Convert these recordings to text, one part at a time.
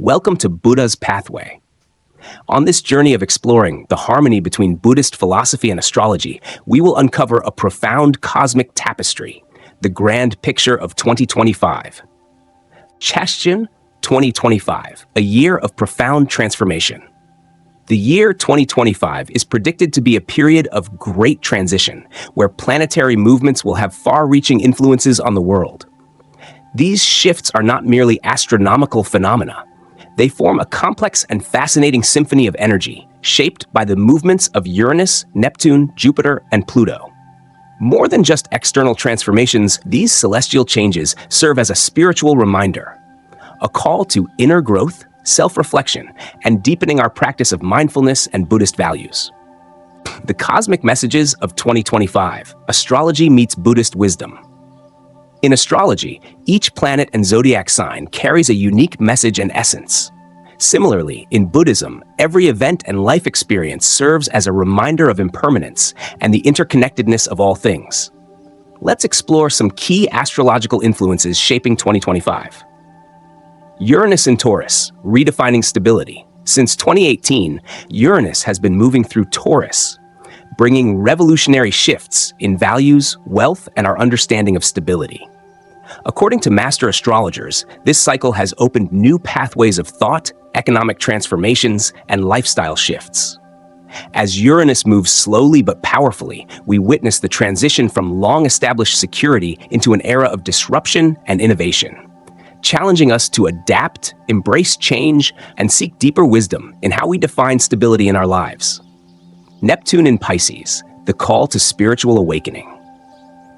Welcome to Buddha's Pathway. On this journey of exploring the harmony between Buddhist philosophy and astrology, we will uncover a profound cosmic tapestry, the grand picture of 2025. Chashjin 2025, a year of profound transformation. The year 2025 is predicted to be a period of great transition, where planetary movements will have far-reaching influences on the world. These shifts are not merely astronomical phenomena. They form a complex and fascinating symphony of energy, shaped by the movements of Uranus, Neptune, Jupiter, and Pluto. More than just external transformations, these celestial changes serve as a spiritual reminder, a call to inner growth, self-reflection, and deepening our practice of mindfulness and Buddhist values. The cosmic messages of 2025, astrology meets Buddhist wisdom. In astrology, each planet and zodiac sign carries a unique message and essence. Similarly, in Buddhism, every event and life experience serves as a reminder of impermanence and the interconnectedness of all things. Let's explore some key astrological influences shaping 2025. Uranus in Taurus, redefining stability. Since 2018, Uranus has been moving through Taurus, bringing revolutionary shifts in values, wealth, and our understanding of stability. According to master astrologers, this cycle has opened new pathways of thought, economic transformations, and lifestyle shifts. As Uranus moves slowly but powerfully, we witness the transition from long-established security into an era of disruption and innovation, challenging us to adapt, embrace change, and seek deeper wisdom in how we define stability in our lives. Neptune in Pisces, the call to spiritual awakening.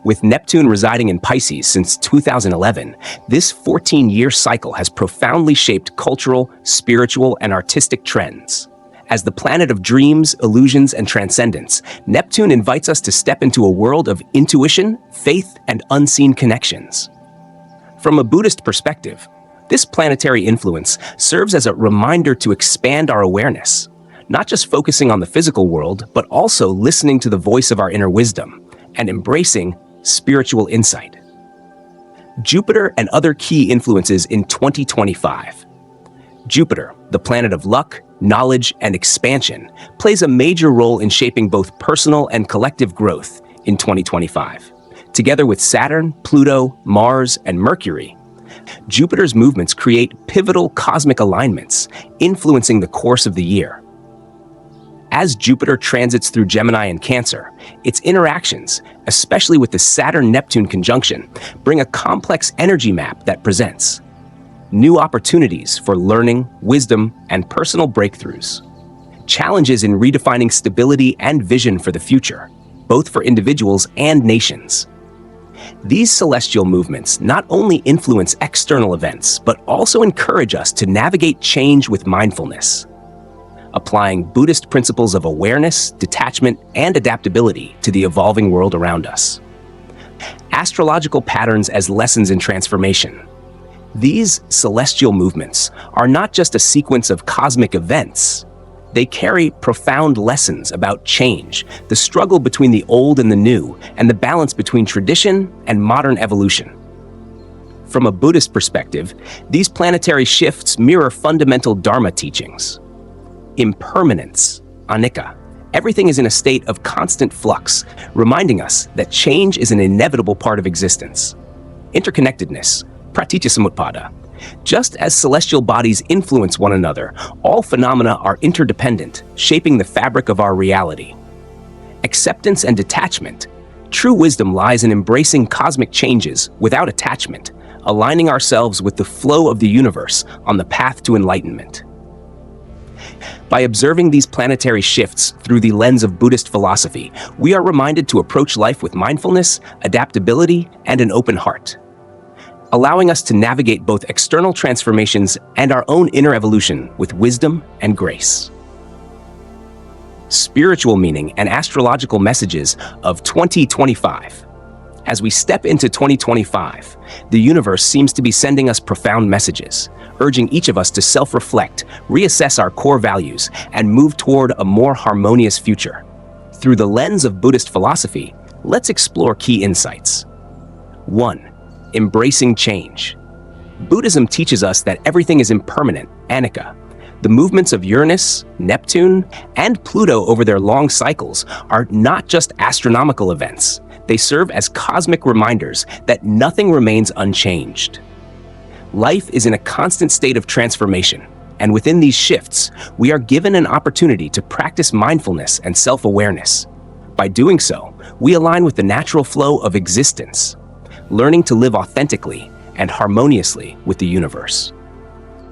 With Neptune residing in Pisces since 2011, this 14-year cycle has profoundly shaped cultural, spiritual, and artistic trends. As the planet of dreams, illusions, and transcendence, Neptune invites us to step into a world of intuition, faith, and unseen connections. From a Buddhist perspective, this planetary influence serves as a reminder to expand our awareness, not just focusing on the physical world, but also listening to the voice of our inner wisdom and embracing spiritual insight. Jupiter and other key influences in 2025. Jupiter, the planet of luck, knowledge, and expansion, plays a major role in shaping both personal and collective growth in 2025. Together with Saturn, Pluto, Mars, and Mercury, Jupiter's movements create pivotal cosmic alignments, influencing the course of the year. As Jupiter transits through Gemini and Cancer, its interactions, especially with the Saturn-Neptune conjunction, bring a complex energy map that presents new opportunities for learning, wisdom, and personal breakthroughs, challenges in redefining stability and vision for the future, both for individuals and nations. These celestial movements not only influence external events, but also encourage us to navigate change with mindfulness, applying Buddhist principles of awareness, detachment, and adaptability to the evolving world around us. Astrological patterns as lessons in transformation. These celestial movements are not just a sequence of cosmic events. They carry profound lessons about change, the struggle between the old and the new, and the balance between tradition and modern evolution. From a Buddhist perspective, these planetary shifts mirror fundamental Dharma teachings. Impermanence, anicca. Everything is in a state of constant flux, reminding us that change is an inevitable part of existence. Interconnectedness, pratityasamutpada. Just as celestial bodies influence one another, all phenomena are interdependent, shaping the fabric of our reality. Acceptance and detachment. True wisdom lies in embracing cosmic changes without attachment, aligning ourselves with the flow of the universe on the path to enlightenment. By observing these planetary shifts through the lens of Buddhist philosophy, we are reminded to approach life with mindfulness, adaptability, and an open heart, allowing us to navigate both external transformations and our own inner evolution with wisdom and grace. Spiritual meaning and astrological messages of 2025. As we step into 2025, the universe seems to be sending us profound messages, urging each of us to self-reflect, reassess our core values, and move toward a more harmonious future. Through the lens of Buddhist philosophy, let's explore key insights. 1. Embracing change. Buddhism teaches us that everything is impermanent, anicca. The movements of Uranus, Neptune, and Pluto over their long cycles are not just astronomical events. They serve as cosmic reminders that nothing remains unchanged. Life is in a constant state of transformation, and within these shifts, we are given an opportunity to practice mindfulness and self-awareness. By doing so, we align with the natural flow of existence, learning to live authentically and harmoniously with the universe.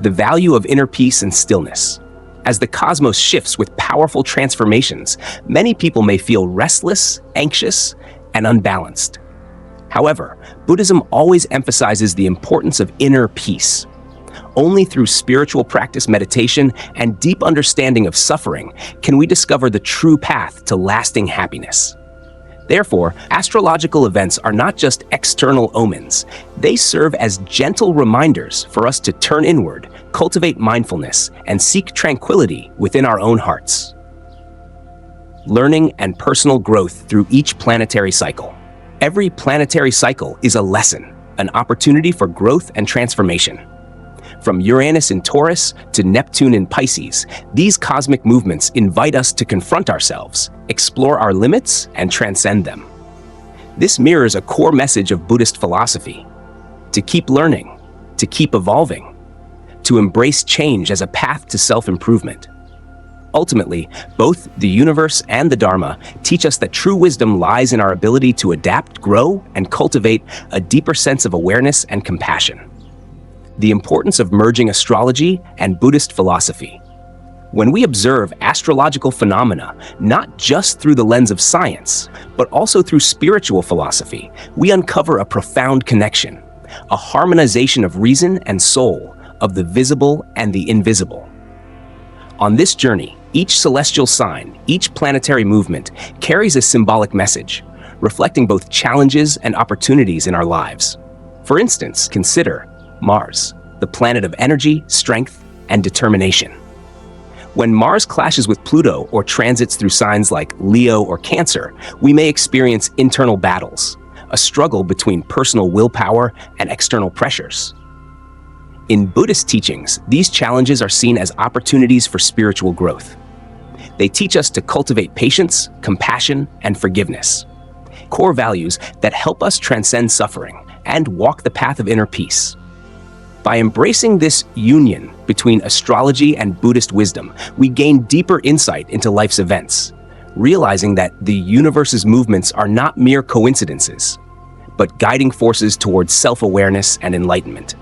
The value of inner peace and stillness. As the cosmos shifts with powerful transformations, many people may feel restless, anxious, and unbalanced. However, Buddhism always emphasizes the importance of inner peace. Only through spiritual practice, meditation, and deep understanding of suffering can we discover the true path to lasting happiness. Therefore, astrological events are not just external omens. They serve as gentle reminders for us to turn inward, cultivate mindfulness, and seek tranquility within our own hearts. Learning and personal growth through each planetary cycle. Every planetary cycle is a lesson, an opportunity for growth and transformation. From Uranus in Taurus to Neptune in Pisces, these cosmic movements invite us to confront ourselves, explore our limits, and transcend them. This mirrors a core message of Buddhist philosophy: to keep learning, to keep evolving, to embrace change as a path to self-improvement. Ultimately, both the universe and the Dharma teach us that true wisdom lies in our ability to adapt, grow, and cultivate a deeper sense of awareness and compassion. The importance of merging astrology and Buddhist philosophy. When we observe astrological phenomena, not just through the lens of science, but also through spiritual philosophy, we uncover a profound connection, a harmonization of reason and soul, of the visible and the invisible. On this journey, each celestial sign, each planetary movement carries a symbolic message, reflecting both challenges and opportunities in our lives. For instance, consider Mars, the planet of energy, strength, and determination. When Mars clashes with Pluto or transits through signs like Leo or Cancer, we may experience internal battles, a struggle between personal willpower and external pressures. In Buddhist teachings, these challenges are seen as opportunities for spiritual growth. They teach us to cultivate patience, compassion, and forgiveness, core values that help us transcend suffering and walk the path of inner peace. By embracing this union between astrology and Buddhist wisdom, we gain deeper insight into life's events, realizing that the universe's movements are not mere coincidences, but guiding forces towards self-awareness and enlightenment.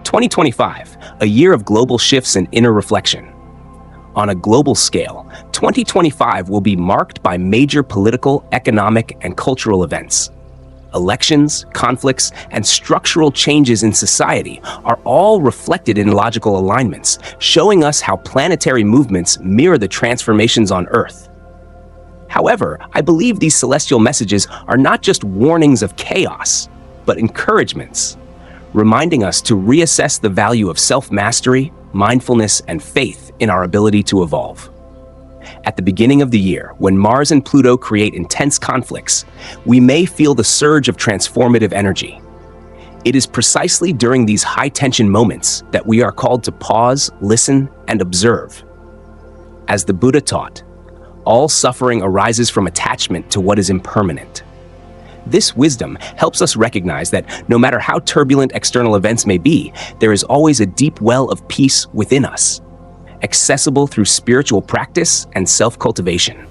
2025, a year of global shifts and inner reflection. On a global scale, 2025 will be marked by major political, economic, and cultural events. Elections, conflicts, and structural changes in society are all reflected in logical alignments, showing us how planetary movements mirror the transformations on Earth. However, I believe these celestial messages are not just warnings of chaos, but encouragements, reminding us to reassess the value of self-mastery, mindfulness, and faith in our ability to evolve. At the beginning of the year, when Mars and Pluto create intense conflicts, we may feel the surge of transformative energy. It is precisely during these high-tension moments that we are called to pause, listen, and observe. As the Buddha taught, all suffering arises from attachment to what is impermanent. This wisdom helps us recognize that no matter how turbulent external events may be, there is always a deep well of peace within us, accessible through spiritual practice and self-cultivation.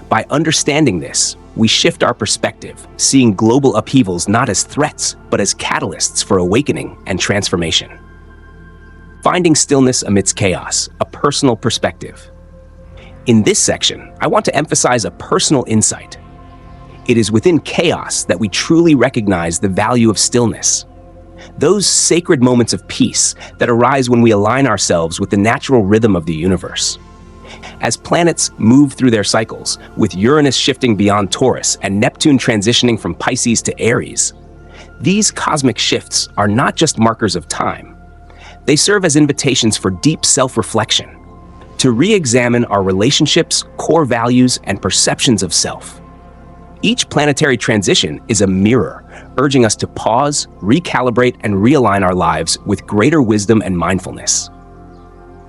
By understanding this, we shift our perspective, seeing global upheavals not as threats, but as catalysts for awakening and transformation. Finding stillness amidst chaos, a personal perspective. In this section, I want to emphasize a personal insight. It is within chaos that we truly recognize the value of stillness. Those sacred moments of peace that arise when we align ourselves with the natural rhythm of the universe. As planets move through their cycles, with Uranus shifting beyond Taurus and Neptune transitioning from Pisces to Aries, these cosmic shifts are not just markers of time. They serve as invitations for deep self-reflection, to re-examine our relationships, core values, and perceptions of self. Each planetary transition is a mirror, urging us to pause, recalibrate, and realign our lives with greater wisdom and mindfulness.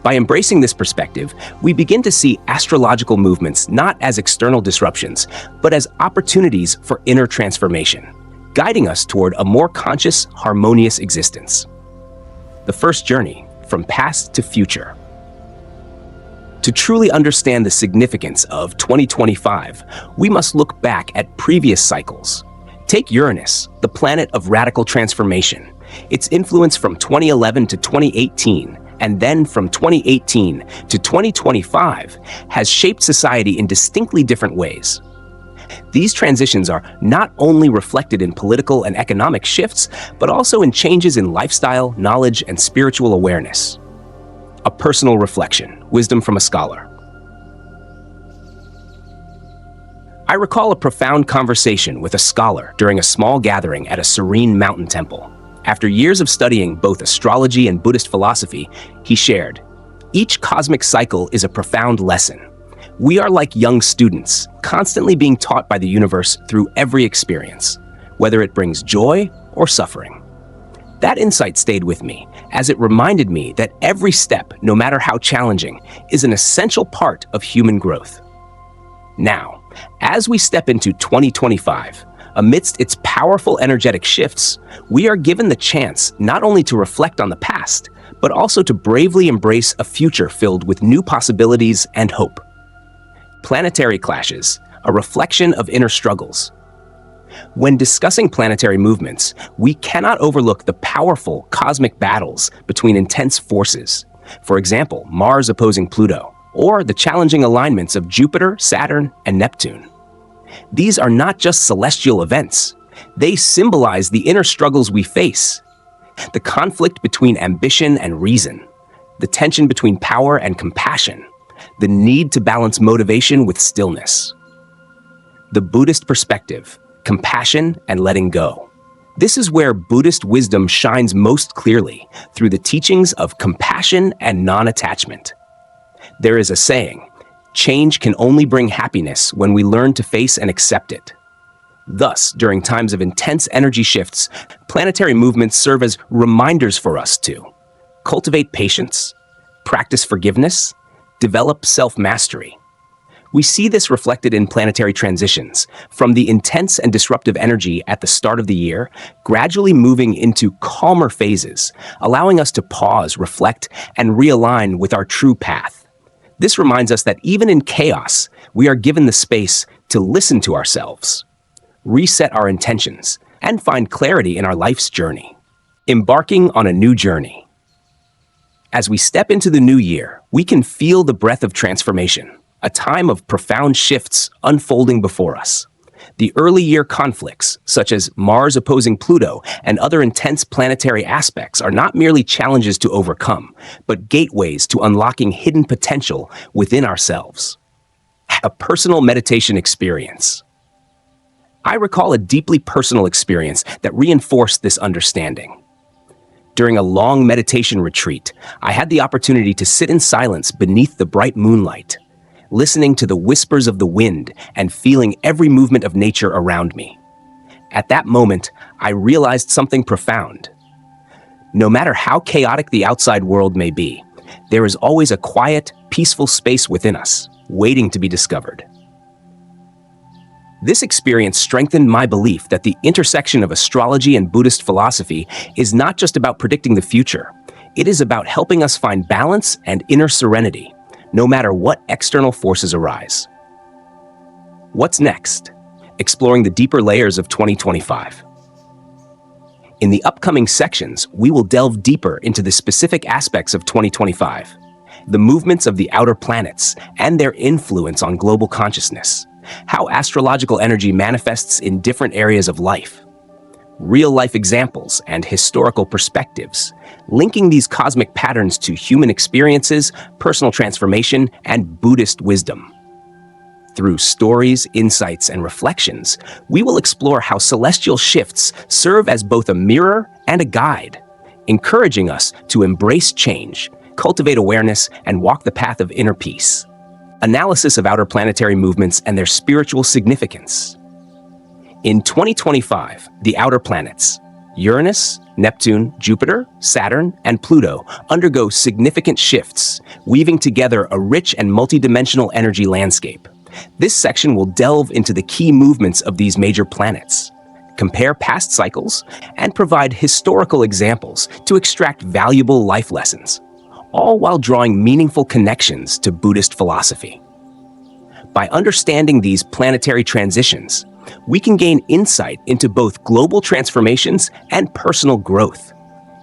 By embracing this perspective, we begin to see astrological movements not as external disruptions, but as opportunities for inner transformation, guiding us toward a more conscious, harmonious existence. The first journey, from past to future. To truly understand the significance of 2025, we must look back at previous cycles. Take Uranus, the planet of radical transformation. Its influence from 2011 to 2018, and then from 2018 to 2025, has shaped society in distinctly different ways. These transitions are not only reflected in political and economic shifts, but also in changes in lifestyle, knowledge, and spiritual awareness. A personal reflection, wisdom from a scholar. I recall a profound conversation with a scholar during a small gathering at a serene mountain temple. After years of studying both astrology and Buddhist philosophy, he shared, "Each cosmic cycle is a profound lesson. We are like young students, constantly being taught by the universe through every experience, whether it brings joy or suffering." That insight stayed with me, as it reminded me that every step, no matter how challenging, is an essential part of human growth. Now, as we step into 2025, amidst its powerful energetic shifts, we are given the chance not only to reflect on the past, but also to bravely embrace a future filled with new possibilities and hope. Planetary clashes, a reflection of inner struggles. When discussing planetary movements, we cannot overlook the powerful cosmic battles between intense forces. For example, Mars opposing Pluto, or the challenging alignments of Jupiter, Saturn, and Neptune. These are not just celestial events. They symbolize the inner struggles we face. The conflict between ambition and reason, the tension between power and compassion, the need to balance motivation with stillness. The Buddhist perspective, compassion and letting go. This is where Buddhist wisdom shines most clearly, through the teachings of compassion and non-attachment. There is a saying, "Change can only bring happiness when we learn to face and accept it." Thus, during times of intense energy shifts, planetary movements serve as reminders for us to cultivate patience, practice forgiveness, develop self-mastery. We see this reflected in planetary transitions, from the intense and disruptive energy at the start of the year, gradually moving into calmer phases, allowing us to pause, reflect, and realign with our true path. This reminds us that even in chaos, we are given the space to listen to ourselves, reset our intentions, and find clarity in our life's journey. Embarking on a new journey. As we step into the new year, we can feel the breath of transformation, a time of profound shifts unfolding before us. The early year conflicts, such as Mars opposing Pluto and other intense planetary aspects, are not merely challenges to overcome, but gateways to unlocking hidden potential within ourselves. A personal meditation experience. I recall a deeply personal experience that reinforced this understanding. During a long meditation retreat, I had the opportunity to sit in silence beneath the bright moonlight, listening to the whispers of the wind and feeling every movement of nature around me. At that moment, I realized something profound. No matter how chaotic the outside world may be, there is always a quiet, peaceful space within us, waiting to be discovered. This experience strengthened my belief that the intersection of astrology and Buddhist philosophy is not just about predicting the future. It is about helping us find balance and inner serenity, no matter what external forces arise. What's next? Exploring the deeper layers of 2025. In the upcoming sections, we will delve deeper into the specific aspects of 2025, the movements of the outer planets and their influence on global consciousness, how astrological energy manifests in different areas of life, real-life examples and historical perspectives, linking these cosmic patterns to human experiences, personal transformation, and Buddhist wisdom. Through stories, insights, and reflections, we will explore how celestial shifts serve as both a mirror and a guide, encouraging us to embrace change, cultivate awareness, and walk the path of inner peace. Analysis of outer planetary movements and their spiritual significance. In 2025, the outer planets, Uranus, Neptune, Jupiter, Saturn, and Pluto undergo significant shifts, weaving together a rich and multidimensional energy landscape. This section will delve into the key movements of these major planets, compare past cycles, and provide historical examples to extract valuable life lessons, all while drawing meaningful connections to Buddhist philosophy. By understanding these planetary transitions, we can gain insight into both global transformations and personal growth,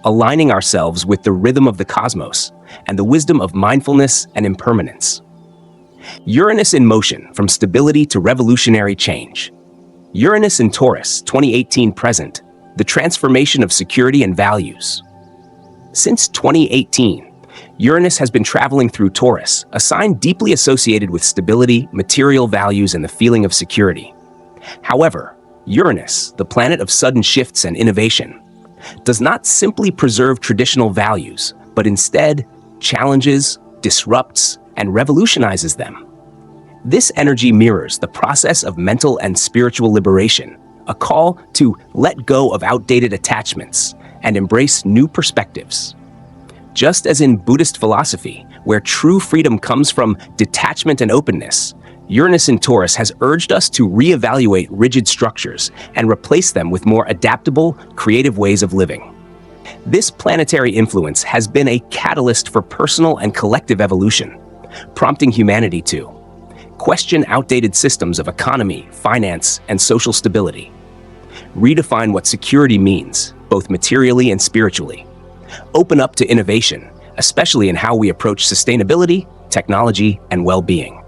aligning ourselves with the rhythm of the cosmos and the wisdom of mindfulness and impermanence. Uranus in motion, from stability to revolutionary change. Uranus in Taurus, 2018 present, the transformation of security and values. Since 2018, Uranus has been traveling through Taurus, a sign deeply associated with stability, material values, and the feeling of security. However, Uranus, the planet of sudden shifts and innovation, does not simply preserve traditional values, but instead challenges, disrupts, and revolutionizes them. This energy mirrors the process of mental and spiritual liberation, a call to let go of outdated attachments and embrace new perspectives. Just as in Buddhist philosophy, where true freedom comes from detachment and openness, Uranus in Taurus has urged us to reevaluate rigid structures and replace them with more adaptable, creative ways of living. This planetary influence has been a catalyst for personal and collective evolution, prompting humanity to question outdated systems of economy, finance, and social stability, redefine what security means, both materially and spiritually, open up to innovation, especially in how we approach sustainability, technology, and well-being.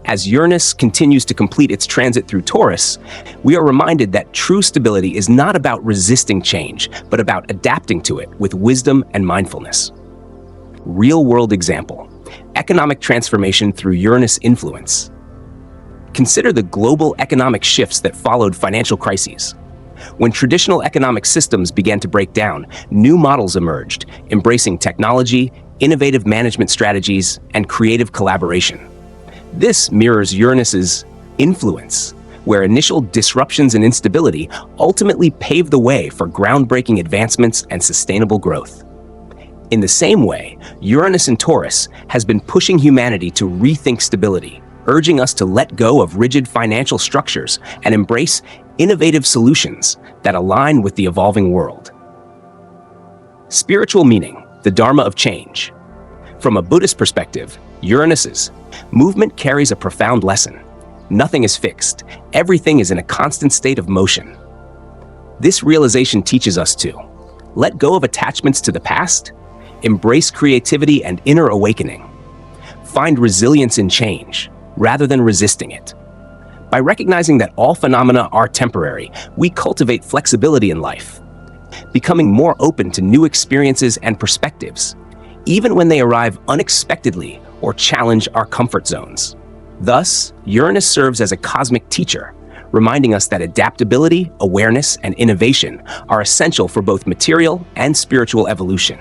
As Uranus continues to complete its transit through Taurus, we are reminded that true stability is not about resisting change, but about adapting to it with wisdom and mindfulness. Real-world example: economic transformation through Uranus influence. Consider the global economic shifts that followed financial crises. When traditional economic systems began to break down, new models emerged, embracing technology, innovative management strategies, and creative collaboration. This mirrors Uranus's influence, where initial disruptions and instability ultimately paved the way for groundbreaking advancements and sustainable growth. In the same way, Uranus in Taurus has been pushing humanity to rethink stability, urging us to let go of rigid financial structures and embrace innovative solutions that align with the evolving world. Spiritual meaning: the Dharma of change. From a Buddhist perspective, Uranus's movement carries a profound lesson. Nothing is fixed. Everything is in a constant state of motion. This realization teaches us to let go of attachments to the past, embrace creativity and inner awakening, find resilience in change rather than resisting it. By recognizing that all phenomena are temporary, we cultivate flexibility in life, becoming more open to new experiences and perspectives, even when they arrive unexpectedly or challenge our comfort zones. Thus, Uranus serves as a cosmic teacher, reminding us that adaptability, awareness, and innovation are essential for both material and spiritual evolution.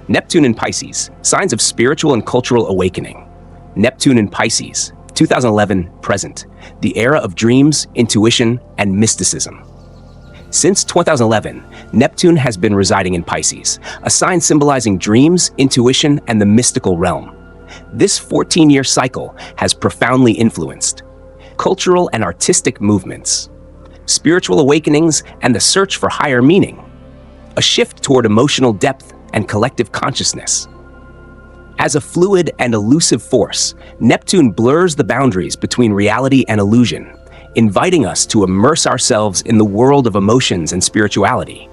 Neptune in Pisces, signs of spiritual and cultural awakening. Neptune in Pisces, 2011 present, the era of dreams, intuition, and mysticism. Since 2011, Neptune has been residing in Pisces, a sign symbolizing dreams, intuition, and the mystical realm. This 14-year cycle has profoundly influenced cultural and artistic movements, spiritual awakenings, and the search for higher meaning, a shift toward emotional depth and collective consciousness. As a fluid and elusive force, Neptune blurs the boundaries between reality and illusion, inviting us to immerse ourselves in the world of emotions and spirituality.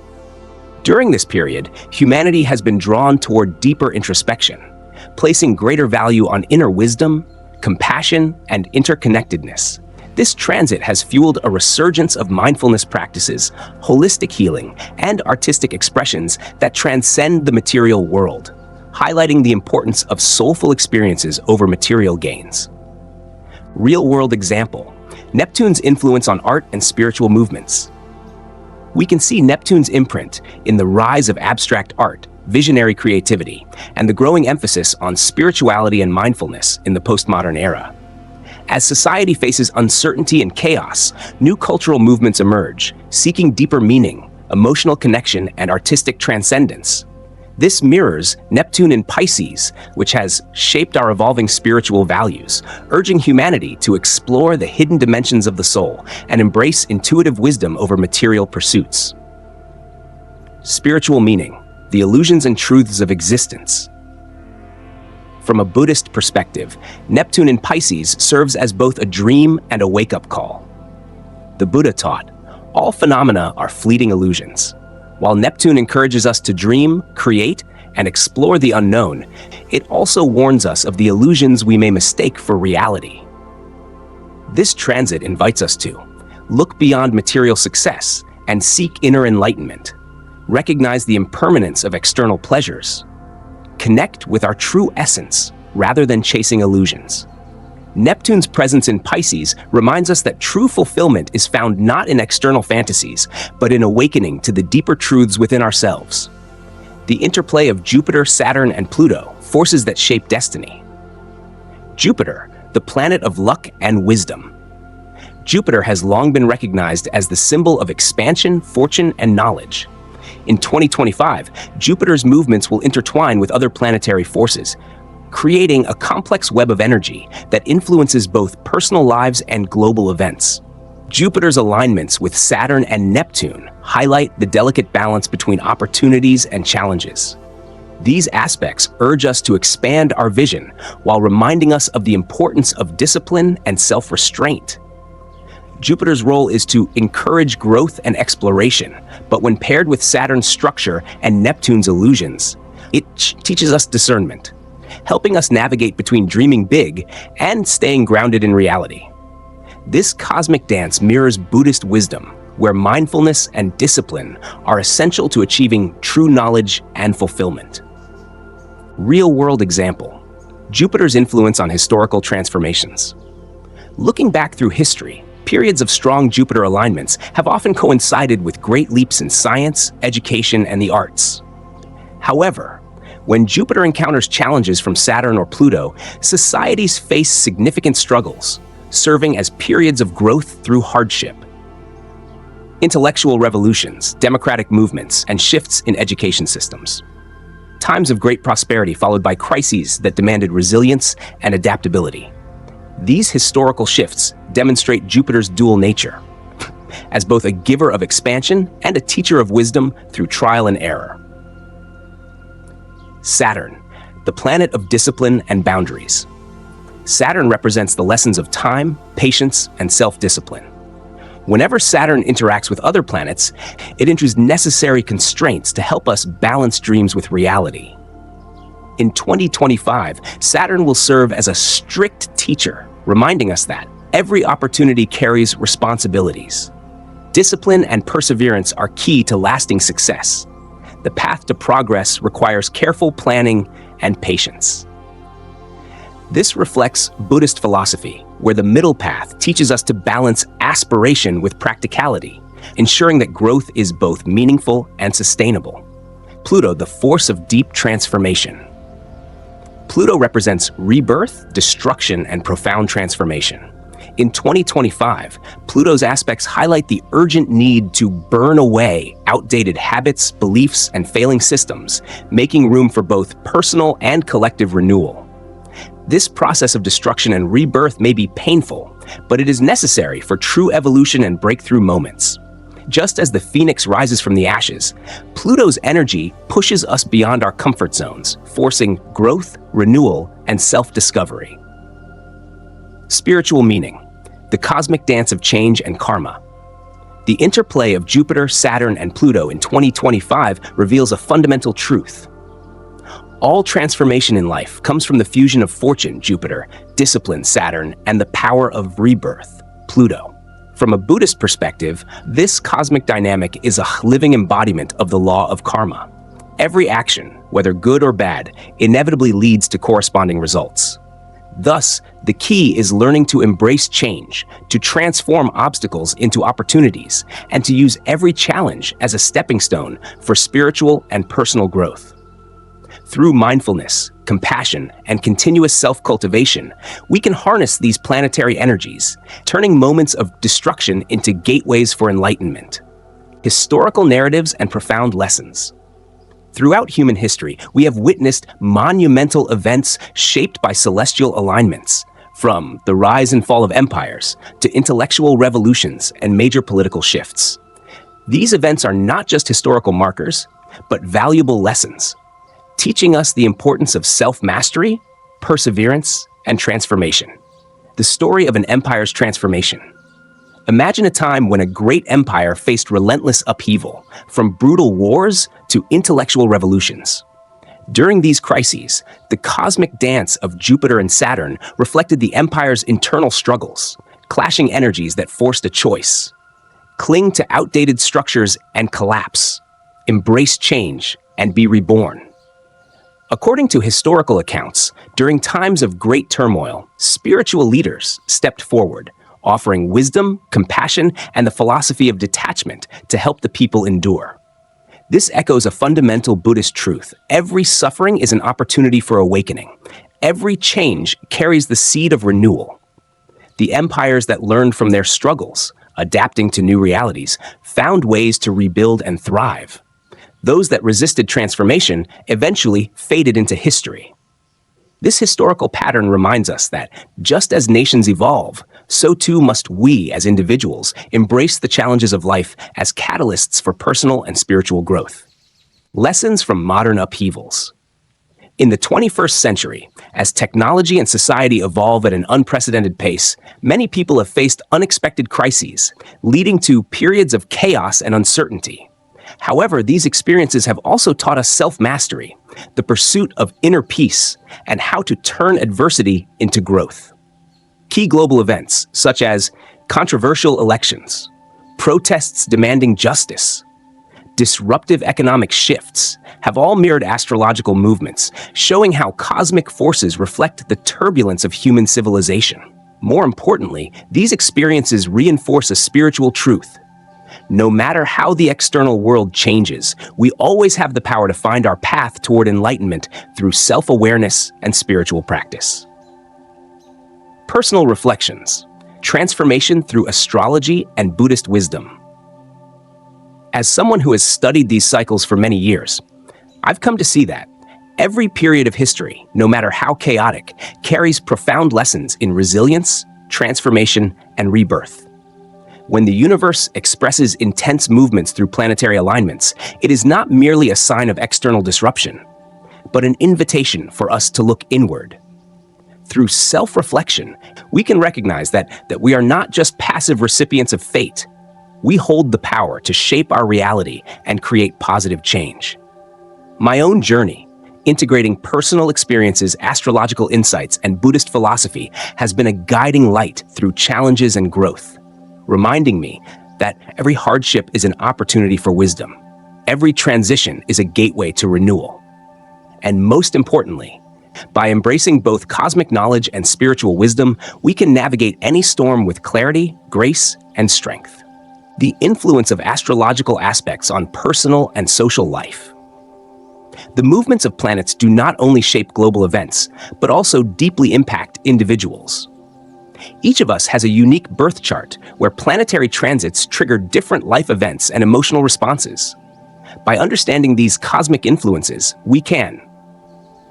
During this period, humanity has been drawn toward deeper introspection, placing greater value on inner wisdom, compassion, and interconnectedness. This transit has fueled a resurgence of mindfulness practices, holistic healing, and artistic expressions that transcend the material world, highlighting the importance of soulful experiences over material gains. Real-world example: Neptune's influence on art and spiritual movements. We can see Neptune's imprint in the rise of abstract art, visionary creativity, and the growing emphasis on spirituality and mindfulness in the postmodern era. As society faces uncertainty and chaos, new cultural movements emerge, seeking deeper meaning, emotional connection, and artistic transcendence. This mirrors Neptune in Pisces, which has shaped our evolving spiritual values, urging humanity to explore the hidden dimensions of the soul and embrace intuitive wisdom over material pursuits. Spiritual meaning, the illusions and truths of existence. From a Buddhist perspective, Neptune in Pisces serves as both a dream and a wake-up call. The Buddha taught, all phenomena are fleeting illusions. While Neptune encourages us to dream, create, and explore the unknown, it also warns us of the illusions we may mistake for reality. This transit invites us to look beyond material success and seek inner enlightenment, recognize the impermanence of external pleasures, connect with our true essence rather than chasing illusions. Neptune's presence in Pisces reminds us that true fulfillment is found not in external fantasies, but in awakening to the deeper truths within ourselves. The interplay of Jupiter, Saturn, and Pluto, forces that shape destiny. Jupiter, the planet of luck and wisdom. Jupiter has long been recognized as the symbol of expansion, fortune, and knowledge. In 2025, Jupiter's movements will intertwine with other planetary forces, creating a complex web of energy that influences both personal lives and global events. Jupiter's alignments with Saturn and Neptune highlight the delicate balance between opportunities and challenges. These aspects urge us to expand our vision while reminding us of the importance of discipline and self-restraint. Jupiter's role is to encourage growth and exploration, but when paired with Saturn's structure and Neptune's illusions, it teaches us discernment, helping us navigate between dreaming big and staying grounded in reality. This cosmic dance mirrors Buddhist wisdom, where mindfulness and discipline are essential to achieving true knowledge and fulfillment. Real-world example: Jupiter's influence on historical transformations. Looking back through history, periods of strong Jupiter alignments have often coincided with great leaps in science, education, and the arts. However, when Jupiter encounters challenges from Saturn or Pluto, societies face significant struggles, serving as periods of growth through hardship. Intellectual revolutions, democratic movements, and shifts in education systems. Times of great prosperity followed by crises that demanded resilience and adaptability. These historical shifts demonstrate Jupiter's dual nature, as both a giver of expansion and a teacher of wisdom through trial and error. Saturn, the planet of discipline and boundaries. Saturn represents the lessons of time, patience, and self-discipline. Whenever Saturn interacts with other planets, it introduces necessary constraints to help us balance dreams with reality. In 2025, Saturn will serve as a strict teacher, reminding us that every opportunity carries responsibilities. Discipline and perseverance are key to lasting success. The path to progress requires careful planning and patience. This reflects Buddhist philosophy, where the middle path teaches us to balance aspiration with practicality, ensuring that growth is both meaningful and sustainable. Pluto, the force of deep transformation. Pluto represents rebirth, destruction, and profound transformation. In 2025, Pluto's aspects highlight the urgent need to burn away outdated habits, beliefs, and failing systems, making room for both personal and collective renewal. This process of destruction and rebirth may be painful, but it is necessary for true evolution and breakthrough moments. Just as the phoenix rises from the ashes, Pluto's energy pushes us beyond our comfort zones, forcing growth, renewal, and self-discovery. Spiritual meaning: the cosmic dance of change and karma. The interplay of Jupiter, Saturn, and Pluto in 2025 reveals a fundamental truth. All transformation in life comes from the fusion of fortune, Jupiter, discipline, Saturn, and the power of rebirth, Pluto. From a Buddhist perspective, this cosmic dynamic is a living embodiment of the law of karma. Every action, whether good or bad, inevitably leads to corresponding results. Thus, the key is learning to embrace change, to transform obstacles into opportunities, and to use every challenge as a stepping stone for spiritual and personal growth. Through mindfulness, compassion, and continuous self-cultivation, we can harness these planetary energies, turning moments of destruction into gateways for enlightenment. Historical narratives and profound lessons. Throughout human history, we have witnessed monumental events shaped by celestial alignments, from the rise and fall of empires to intellectual revolutions and major political shifts. These events are not just historical markers, but valuable lessons, teaching us the importance of self-mastery, perseverance, and transformation. The story of an empire's transformation. Imagine a time when a great empire faced relentless upheaval, from brutal wars to intellectual revolutions. During these crises, the cosmic dance of Jupiter and Saturn reflected the empire's internal struggles, clashing energies that forced a choice: cling to outdated structures and collapse, embrace change and be reborn. According to historical accounts, during times of great turmoil, spiritual leaders stepped forward, offering wisdom, compassion, and the philosophy of detachment to help the people endure. This echoes a fundamental Buddhist truth: every suffering is an opportunity for awakening. Every change carries the seed of renewal. The empires that learned from their struggles, adapting to new realities, found ways to rebuild and thrive. Those that resisted transformation eventually faded into history. This historical pattern reminds us that, just as nations evolve, so too must we as individuals embrace the challenges of life as catalysts for personal and spiritual growth. Lessons from modern upheavals. In the 21st century, as technology and society evolve at an unprecedented pace, many people have faced unexpected crises, leading to periods of chaos and uncertainty. However, these experiences have also taught us self-mastery, the pursuit of inner peace, and how to turn adversity into growth. Key global events, such as controversial elections, protests demanding justice, disruptive economic shifts, have all mirrored astrological movements, showing how cosmic forces reflect the turbulence of human civilization. More importantly, these experiences reinforce a spiritual truth. No matter how the external world changes, we always have the power to find our path toward enlightenment through self-awareness and spiritual practice. Personal reflections. Transformation through astrology and Buddhist wisdom. As someone who has studied these cycles for many years, I've come to see that every period of history, no matter how chaotic, carries profound lessons in resilience, transformation, and rebirth. When the universe expresses intense movements through planetary alignments, it is not merely a sign of external disruption, but an invitation for us to look inward. Through self-reflection, we can recognize that we are not just passive recipients of fate. We hold the power to shape our reality and create positive change. My own journey, integrating personal experiences, astrological insights, and Buddhist philosophy, has been a guiding light through challenges and growth, reminding me that every hardship is an opportunity for wisdom. Every transition is a gateway to renewal. And most importantly, by embracing both cosmic knowledge and spiritual wisdom, we can navigate any storm with clarity, grace, and strength. The influence of astrological aspects on personal and social life. The movements of planets do not only shape global events, but also deeply impact individuals. Each of us has a unique birth chart where planetary transits trigger different life events and emotional responses. By understanding these cosmic influences, we can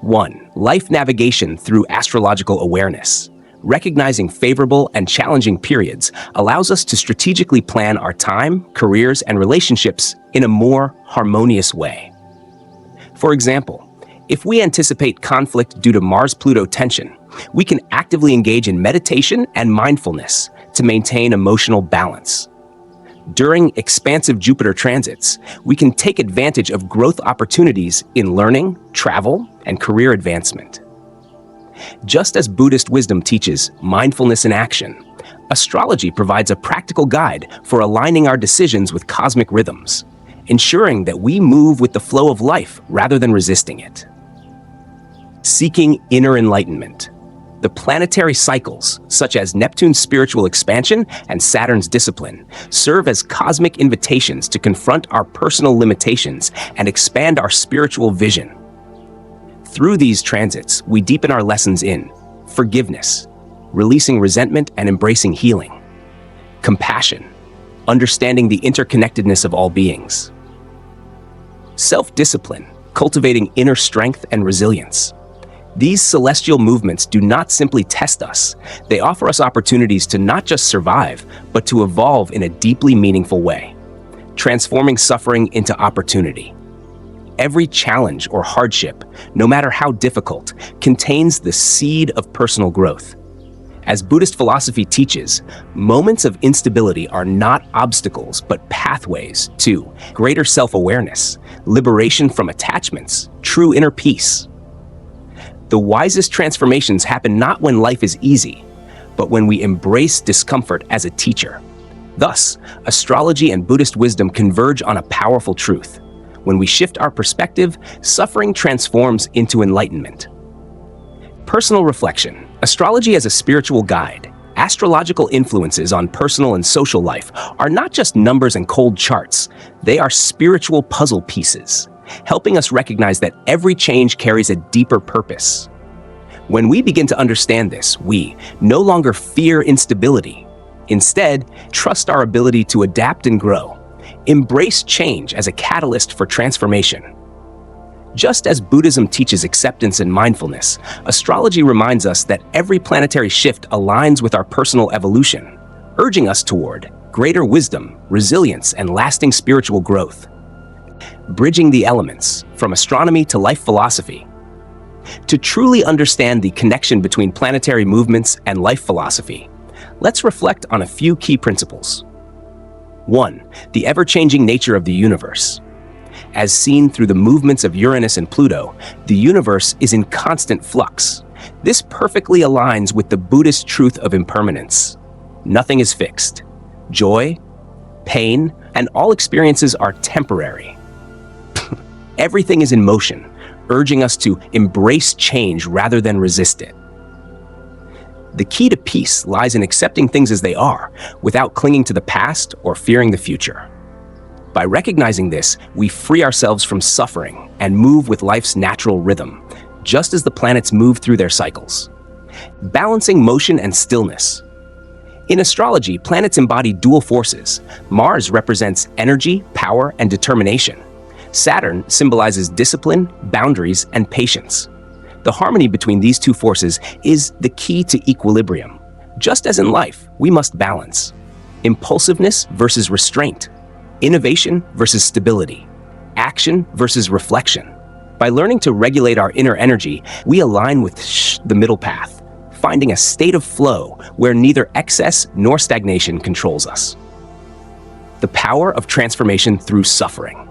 1. Life navigation through astrological awareness. Recognizing favorable and challenging periods allows us to strategically plan our time, careers, and relationships in a more harmonious way. For example, if we anticipate conflict due to Mars-Pluto tension, we can actively engage in meditation and mindfulness to maintain emotional balance. During expansive Jupiter transits, we can take advantage of growth opportunities in learning, travel, and career advancement. Just as Buddhist wisdom teaches mindfulness in action, astrology provides a practical guide for aligning our decisions with cosmic rhythms, ensuring that we move with the flow of life rather than resisting it. Seeking inner enlightenment. The planetary cycles, such as Neptune's spiritual expansion and Saturn's discipline, serve as cosmic invitations to confront our personal limitations and expand our spiritual vision. Through these transits, we deepen our lessons in forgiveness, releasing resentment and embracing healing; compassion, understanding the interconnectedness of all beings; self-discipline, cultivating inner strength and resilience. These celestial movements do not simply test us, they offer us opportunities to not just survive, but to evolve in a deeply meaningful way, transforming suffering into opportunity. Every challenge or hardship, no matter how difficult, contains the seed of personal growth. As Buddhist philosophy teaches, moments of instability are not obstacles, but pathways to greater self-awareness, liberation from attachments, true inner peace. The wisest transformations happen not when life is easy, but when we embrace discomfort as a teacher. Thus, astrology and Buddhist wisdom converge on a powerful truth. When we shift our perspective, suffering transforms into enlightenment. Personal reflection. Astrology as a spiritual guide. Astrological influences on personal and social life are not just numbers and cold charts. They are spiritual puzzle pieces, helping us recognize that every change carries a deeper purpose. When we begin to understand this, we no longer fear instability. Instead, trust our ability to adapt and grow. Embrace change as a catalyst for transformation. Just as Buddhism teaches acceptance and mindfulness, astrology reminds us that every planetary shift aligns with our personal evolution, urging us toward greater wisdom, resilience, and lasting spiritual growth. Bridging the elements, from astronomy to life philosophy. To truly understand the connection between planetary movements and life philosophy, let's reflect on a few key principles. 1. The ever-changing nature of the universe. As seen through the movements of Uranus and Pluto, the universe is in constant flux. This perfectly aligns with the Buddhist truth of impermanence. Nothing is fixed. Joy, pain, and all experiences are temporary. Everything is in motion, urging us to embrace change rather than resist it. The key to peace lies in accepting things as they are, without clinging to the past or fearing the future. By recognizing this, we free ourselves from suffering and move with life's natural rhythm, just as the planets move through their cycles. Balancing motion and stillness. In astrology, planets embody dual forces. Mars represents energy, power, and determination. Saturn symbolizes discipline, boundaries, and patience. The harmony between these two forces is the key to equilibrium. Just as in life, we must balance impulsiveness versus restraint, innovation versus stability, action versus reflection. By learning to regulate our inner energy, we align with the middle path, finding a state of flow where neither excess nor stagnation controls us. The power of transformation through suffering.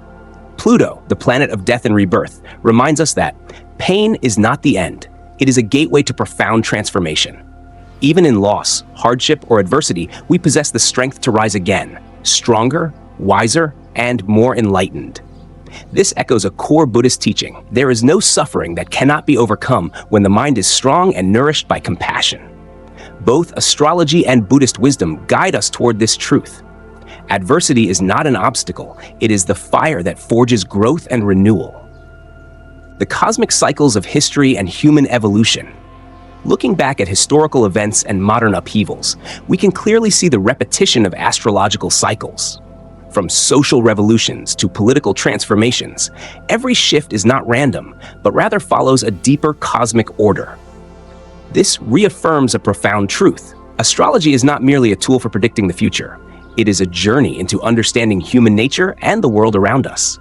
Pluto, the planet of death and rebirth, reminds us that pain is not the end. It is a gateway to profound transformation. Even in loss, hardship, or adversity, we possess the strength to rise again, stronger, wiser, and more enlightened. This echoes a core Buddhist teaching. There is no suffering that cannot be overcome when the mind is strong and nourished by compassion. Both astrology and Buddhist wisdom guide us toward this truth. Adversity is not an obstacle, it is the fire that forges growth and renewal. The cosmic cycles of history and human evolution. Looking back at historical events and modern upheavals, we can clearly see the repetition of astrological cycles. From social revolutions to political transformations, every shift is not random, but rather follows a deeper cosmic order. This reaffirms a profound truth. Astrology is not merely a tool for predicting the future. It is a journey into understanding human nature and the world around us.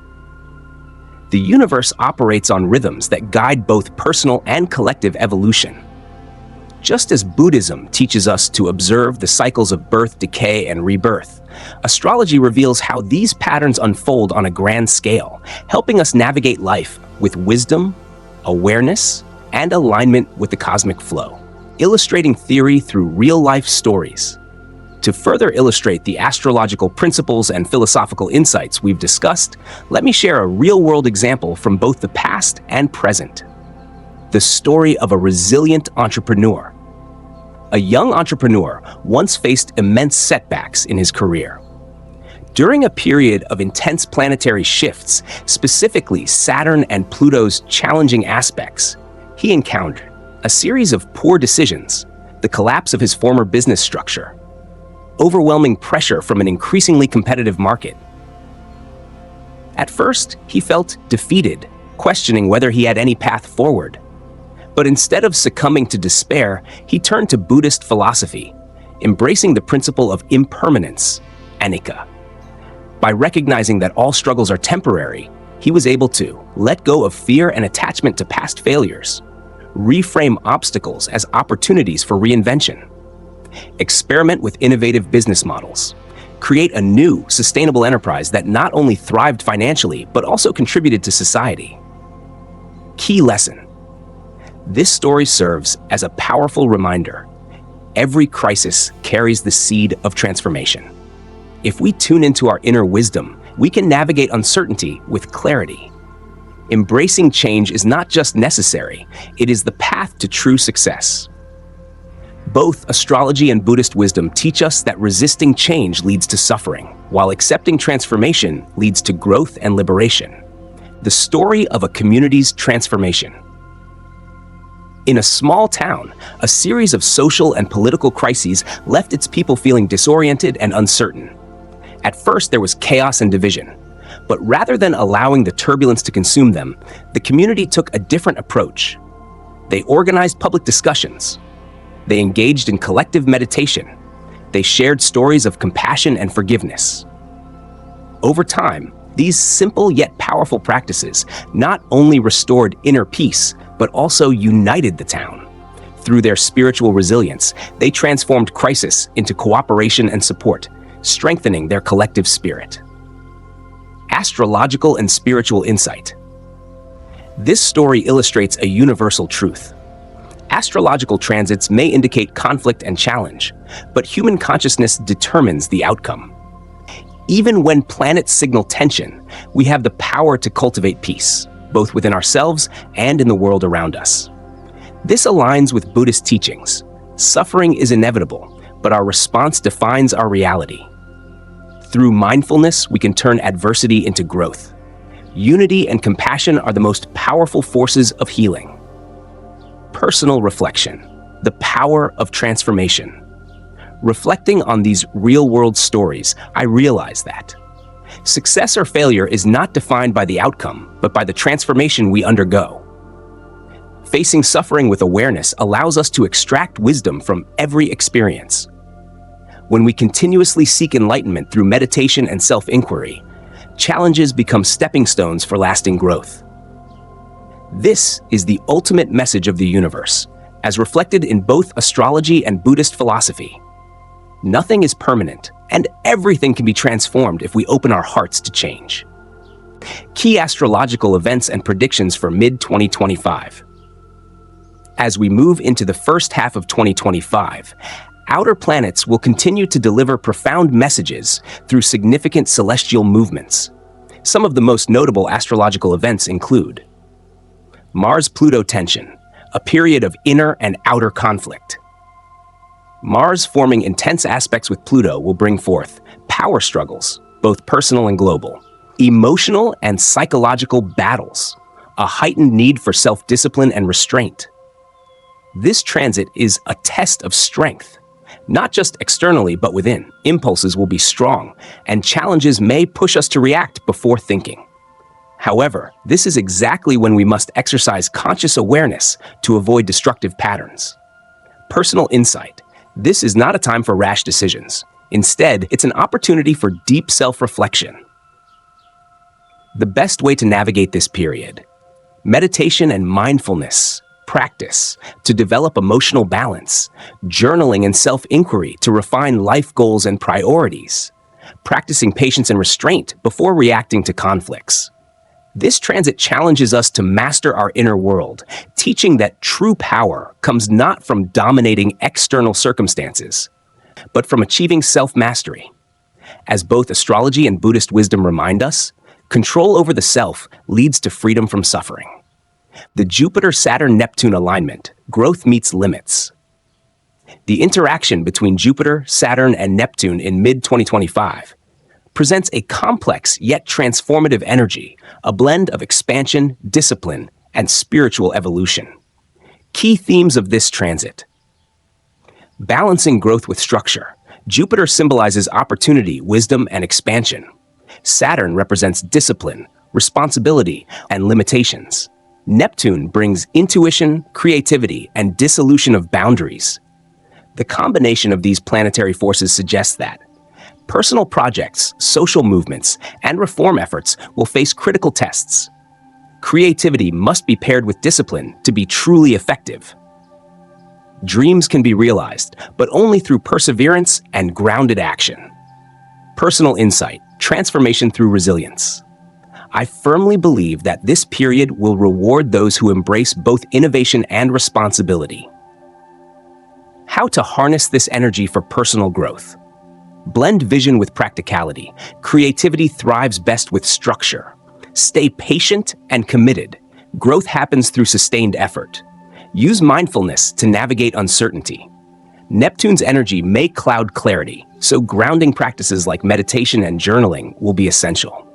The universe operates on rhythms that guide both personal and collective evolution. Just as Buddhism teaches us to observe the cycles of birth, decay, and rebirth, astrology reveals how these patterns unfold on a grand scale, helping us navigate life with wisdom, awareness, and alignment with the cosmic flow, illustrating theory through real-life stories. To further illustrate the astrological principles and philosophical insights we've discussed, let me share a real-world example from both the past and present. The story of a resilient entrepreneur. A young entrepreneur once faced immense setbacks in his career. During a period of intense planetary shifts, specifically Saturn and Pluto's challenging aspects, he encountered a series of poor decisions, the collapse of his former business structure, overwhelming pressure from an increasingly competitive market. At first, he felt defeated, questioning whether he had any path forward. But instead of succumbing to despair, he turned to Buddhist philosophy, embracing the principle of impermanence, anicca. By recognizing that all struggles are temporary, he was able to let go of fear and attachment to past failures, reframe obstacles as opportunities for reinvention, experiment with innovative business models, create a new, sustainable enterprise that not only thrived financially, but also contributed to society. Key lesson. This story serves as a powerful reminder. Every crisis carries the seed of transformation. If we tune into our inner wisdom, we can navigate uncertainty with clarity. Embracing change is not just necessary, it is the path to true success. Both astrology and Buddhist wisdom teach us that resisting change leads to suffering, while accepting transformation leads to growth and liberation. The story of a community's transformation. In a small town, a series of social and political crises left its people feeling disoriented and uncertain. At first, there was chaos and division, but rather than allowing the turbulence to consume them, the community took a different approach. They organized public discussions. They engaged in collective meditation. They shared stories of compassion and forgiveness. Over time, these simple yet powerful practices not only restored inner peace, but also united the town. Through their spiritual resilience, they transformed crisis into cooperation and support, strengthening their collective spirit. Astrological and spiritual insight. This story illustrates a universal truth. Astrological transits may indicate conflict and challenge, but human consciousness determines the outcome. Even when planets signal tension, we have the power to cultivate peace, both within ourselves and in the world around us. This aligns with Buddhist teachings. Suffering is inevitable, but our response defines our reality. Through mindfulness, we can turn adversity into growth. Unity and compassion are the most powerful forces of healing. Personal reflection, the power of transformation. Reflecting on these real-world stories, I realize that success or failure is not defined by the outcome, but by the transformation we undergo. Facing suffering with awareness allows us to extract wisdom from every experience. When we continuously seek enlightenment through meditation and self-inquiry, challenges become stepping stones for lasting growth. This is the ultimate message of the universe, as reflected in both astrology and Buddhist philosophy. Nothing is permanent, and everything can be transformed if we open our hearts to change. Key astrological events and predictions for mid-2025. As we move into the first half of 2025, outer planets will continue to deliver profound messages through significant celestial movements. Some of the most notable astrological events include Mars-Pluto tension, a period of inner and outer conflict. Mars forming intense aspects with Pluto will bring forth power struggles, both personal and global, emotional and psychological battles, a heightened need for self-discipline and restraint. This transit is a test of strength, not just externally but within. Impulses will be strong, and challenges may push us to react before thinking. However, this is exactly when we must exercise conscious awareness to avoid destructive patterns. Personal insight. This is not a time for rash decisions. Instead, it's an opportunity for deep self-reflection. The best way to navigate this period: meditation and mindfulness practice to develop emotional balance, journaling and self-inquiry to refine life goals and priorities, practicing patience and restraint before reacting to conflicts. This transit challenges us to master our inner world, teaching that true power comes not from dominating external circumstances, but from achieving self-mastery. As both astrology and Buddhist wisdom remind us, control over the self leads to freedom from suffering. The Jupiter-Saturn-Neptune alignment, growth meets limits. The interaction between Jupiter, Saturn, and Neptune in mid-2025 presents a complex yet transformative energy, a blend of expansion, discipline, and spiritual evolution. Key themes of this transit: balancing growth with structure. Jupiter symbolizes opportunity, wisdom, and expansion. Saturn represents discipline, responsibility, and limitations. Neptune brings intuition, creativity, and dissolution of boundaries. The combination of these planetary forces suggests that personal projects, social movements, and reform efforts will face critical tests. Creativity must be paired with discipline to be truly effective. Dreams can be realized, but only through perseverance and grounded action. Personal insight, transformation through resilience. I firmly believe that this period will reward those who embrace both innovation and responsibility. How to harness this energy for personal growth. Blend vision with practicality. Creativity thrives best with structure. Stay patient and committed. Growth happens through sustained effort. Use mindfulness to navigate uncertainty. Neptune's energy may cloud clarity, so grounding practices like meditation and journaling will be essential.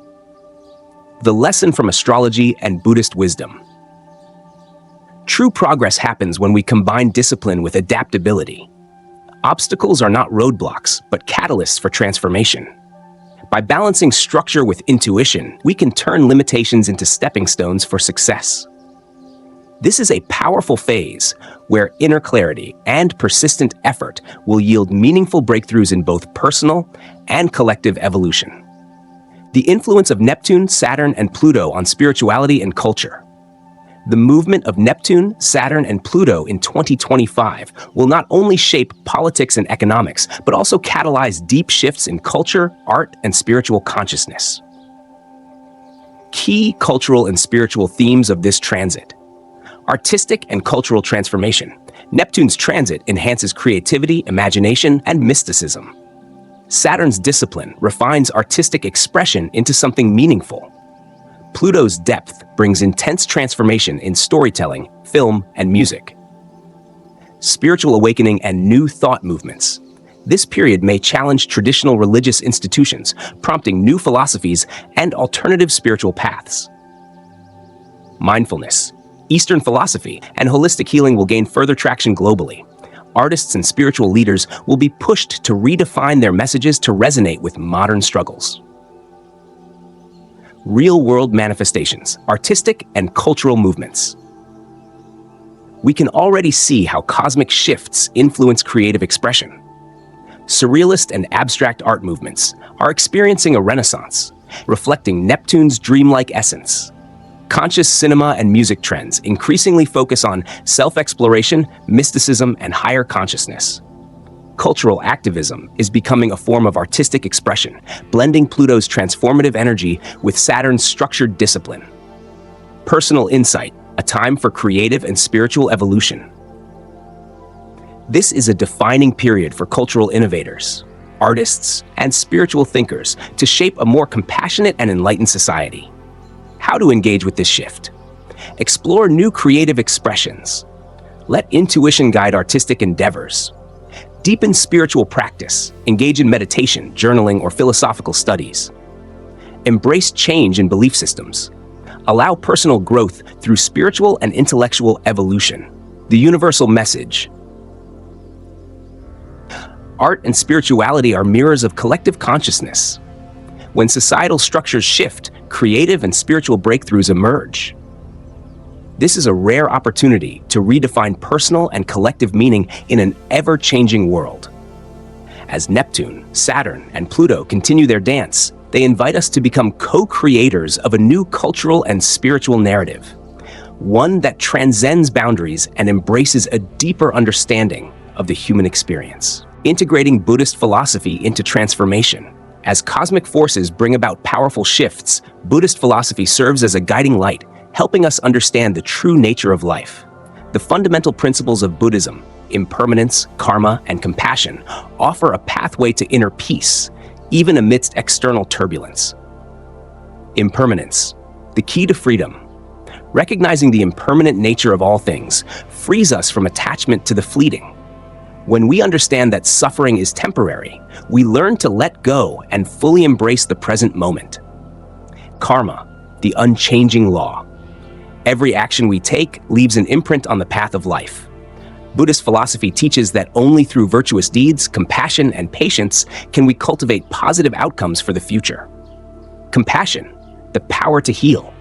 The lesson from astrology and Buddhist wisdom. True progress happens when we combine discipline with adaptability. Obstacles are not roadblocks, but catalysts for transformation. By balancing structure with intuition, we can turn limitations into stepping stones for success. This is a powerful phase where inner clarity and persistent effort will yield meaningful breakthroughs in both personal and collective evolution. The influence of Neptune, Saturn, and Pluto on spirituality and culture. The movement of Neptune, Saturn, and Pluto in 2025 will not only shape politics and economics, but also catalyze deep shifts in culture, art, and spiritual consciousness. Key cultural and spiritual themes of this transit. Artistic and cultural transformation. Neptune's transit enhances creativity, imagination, and mysticism. Saturn's discipline refines artistic expression into something meaningful. Pluto's depth brings intense transformation in storytelling, film, and music. Spiritual awakening and new thought movements. This period may challenge traditional religious institutions, prompting new philosophies and alternative spiritual paths. Mindfulness. Eastern philosophy and holistic healing will gain further traction globally. Artists and spiritual leaders will be pushed to redefine their messages to resonate with modern struggles. Real-world manifestations, artistic and cultural movements. We can already see how cosmic shifts influence creative expression. Surrealist and abstract art movements are experiencing a renaissance, reflecting Neptune's dreamlike essence. Conscious cinema and music trends increasingly focus on self-exploration, mysticism, and higher consciousness. Cultural activism is becoming a form of artistic expression, blending Pluto's transformative energy with Saturn's structured discipline. Personal insight, a time for creative and spiritual evolution. This is a defining period for cultural innovators, artists, and spiritual thinkers to shape a more compassionate and enlightened society. How to engage with this shift. Explore new creative expressions. Let intuition guide artistic endeavors. Deepen spiritual practice. Engage in meditation, journaling, or philosophical studies. Embrace change in belief systems. Allow personal growth through spiritual and intellectual evolution. The universal message. Art and spirituality are mirrors of collective consciousness. When societal structures shift, creative and spiritual breakthroughs emerge. This is a rare opportunity to redefine personal and collective meaning in an ever-changing world. As Neptune, Saturn, and Pluto continue their dance, they invite us to become co-creators of a new cultural and spiritual narrative, one that transcends boundaries and embraces a deeper understanding of the human experience. Integrating Buddhist philosophy into transformation. As cosmic forces bring about powerful shifts, Buddhist philosophy serves as a guiding light, helping us understand the true nature of life. The fundamental principles of Buddhism, impermanence, karma, and compassion, offer a pathway to inner peace, even amidst external turbulence. Impermanence, the key to freedom. Recognizing the impermanent nature of all things frees us from attachment to the fleeting. When we understand that suffering is temporary, we learn to let go and fully embrace the present moment. Karma, the unchanging law. Every action we take leaves an imprint on the path of life. Buddhist philosophy teaches that only through virtuous deeds, compassion, and patience can we cultivate positive outcomes for the future. Compassion, the power to heal.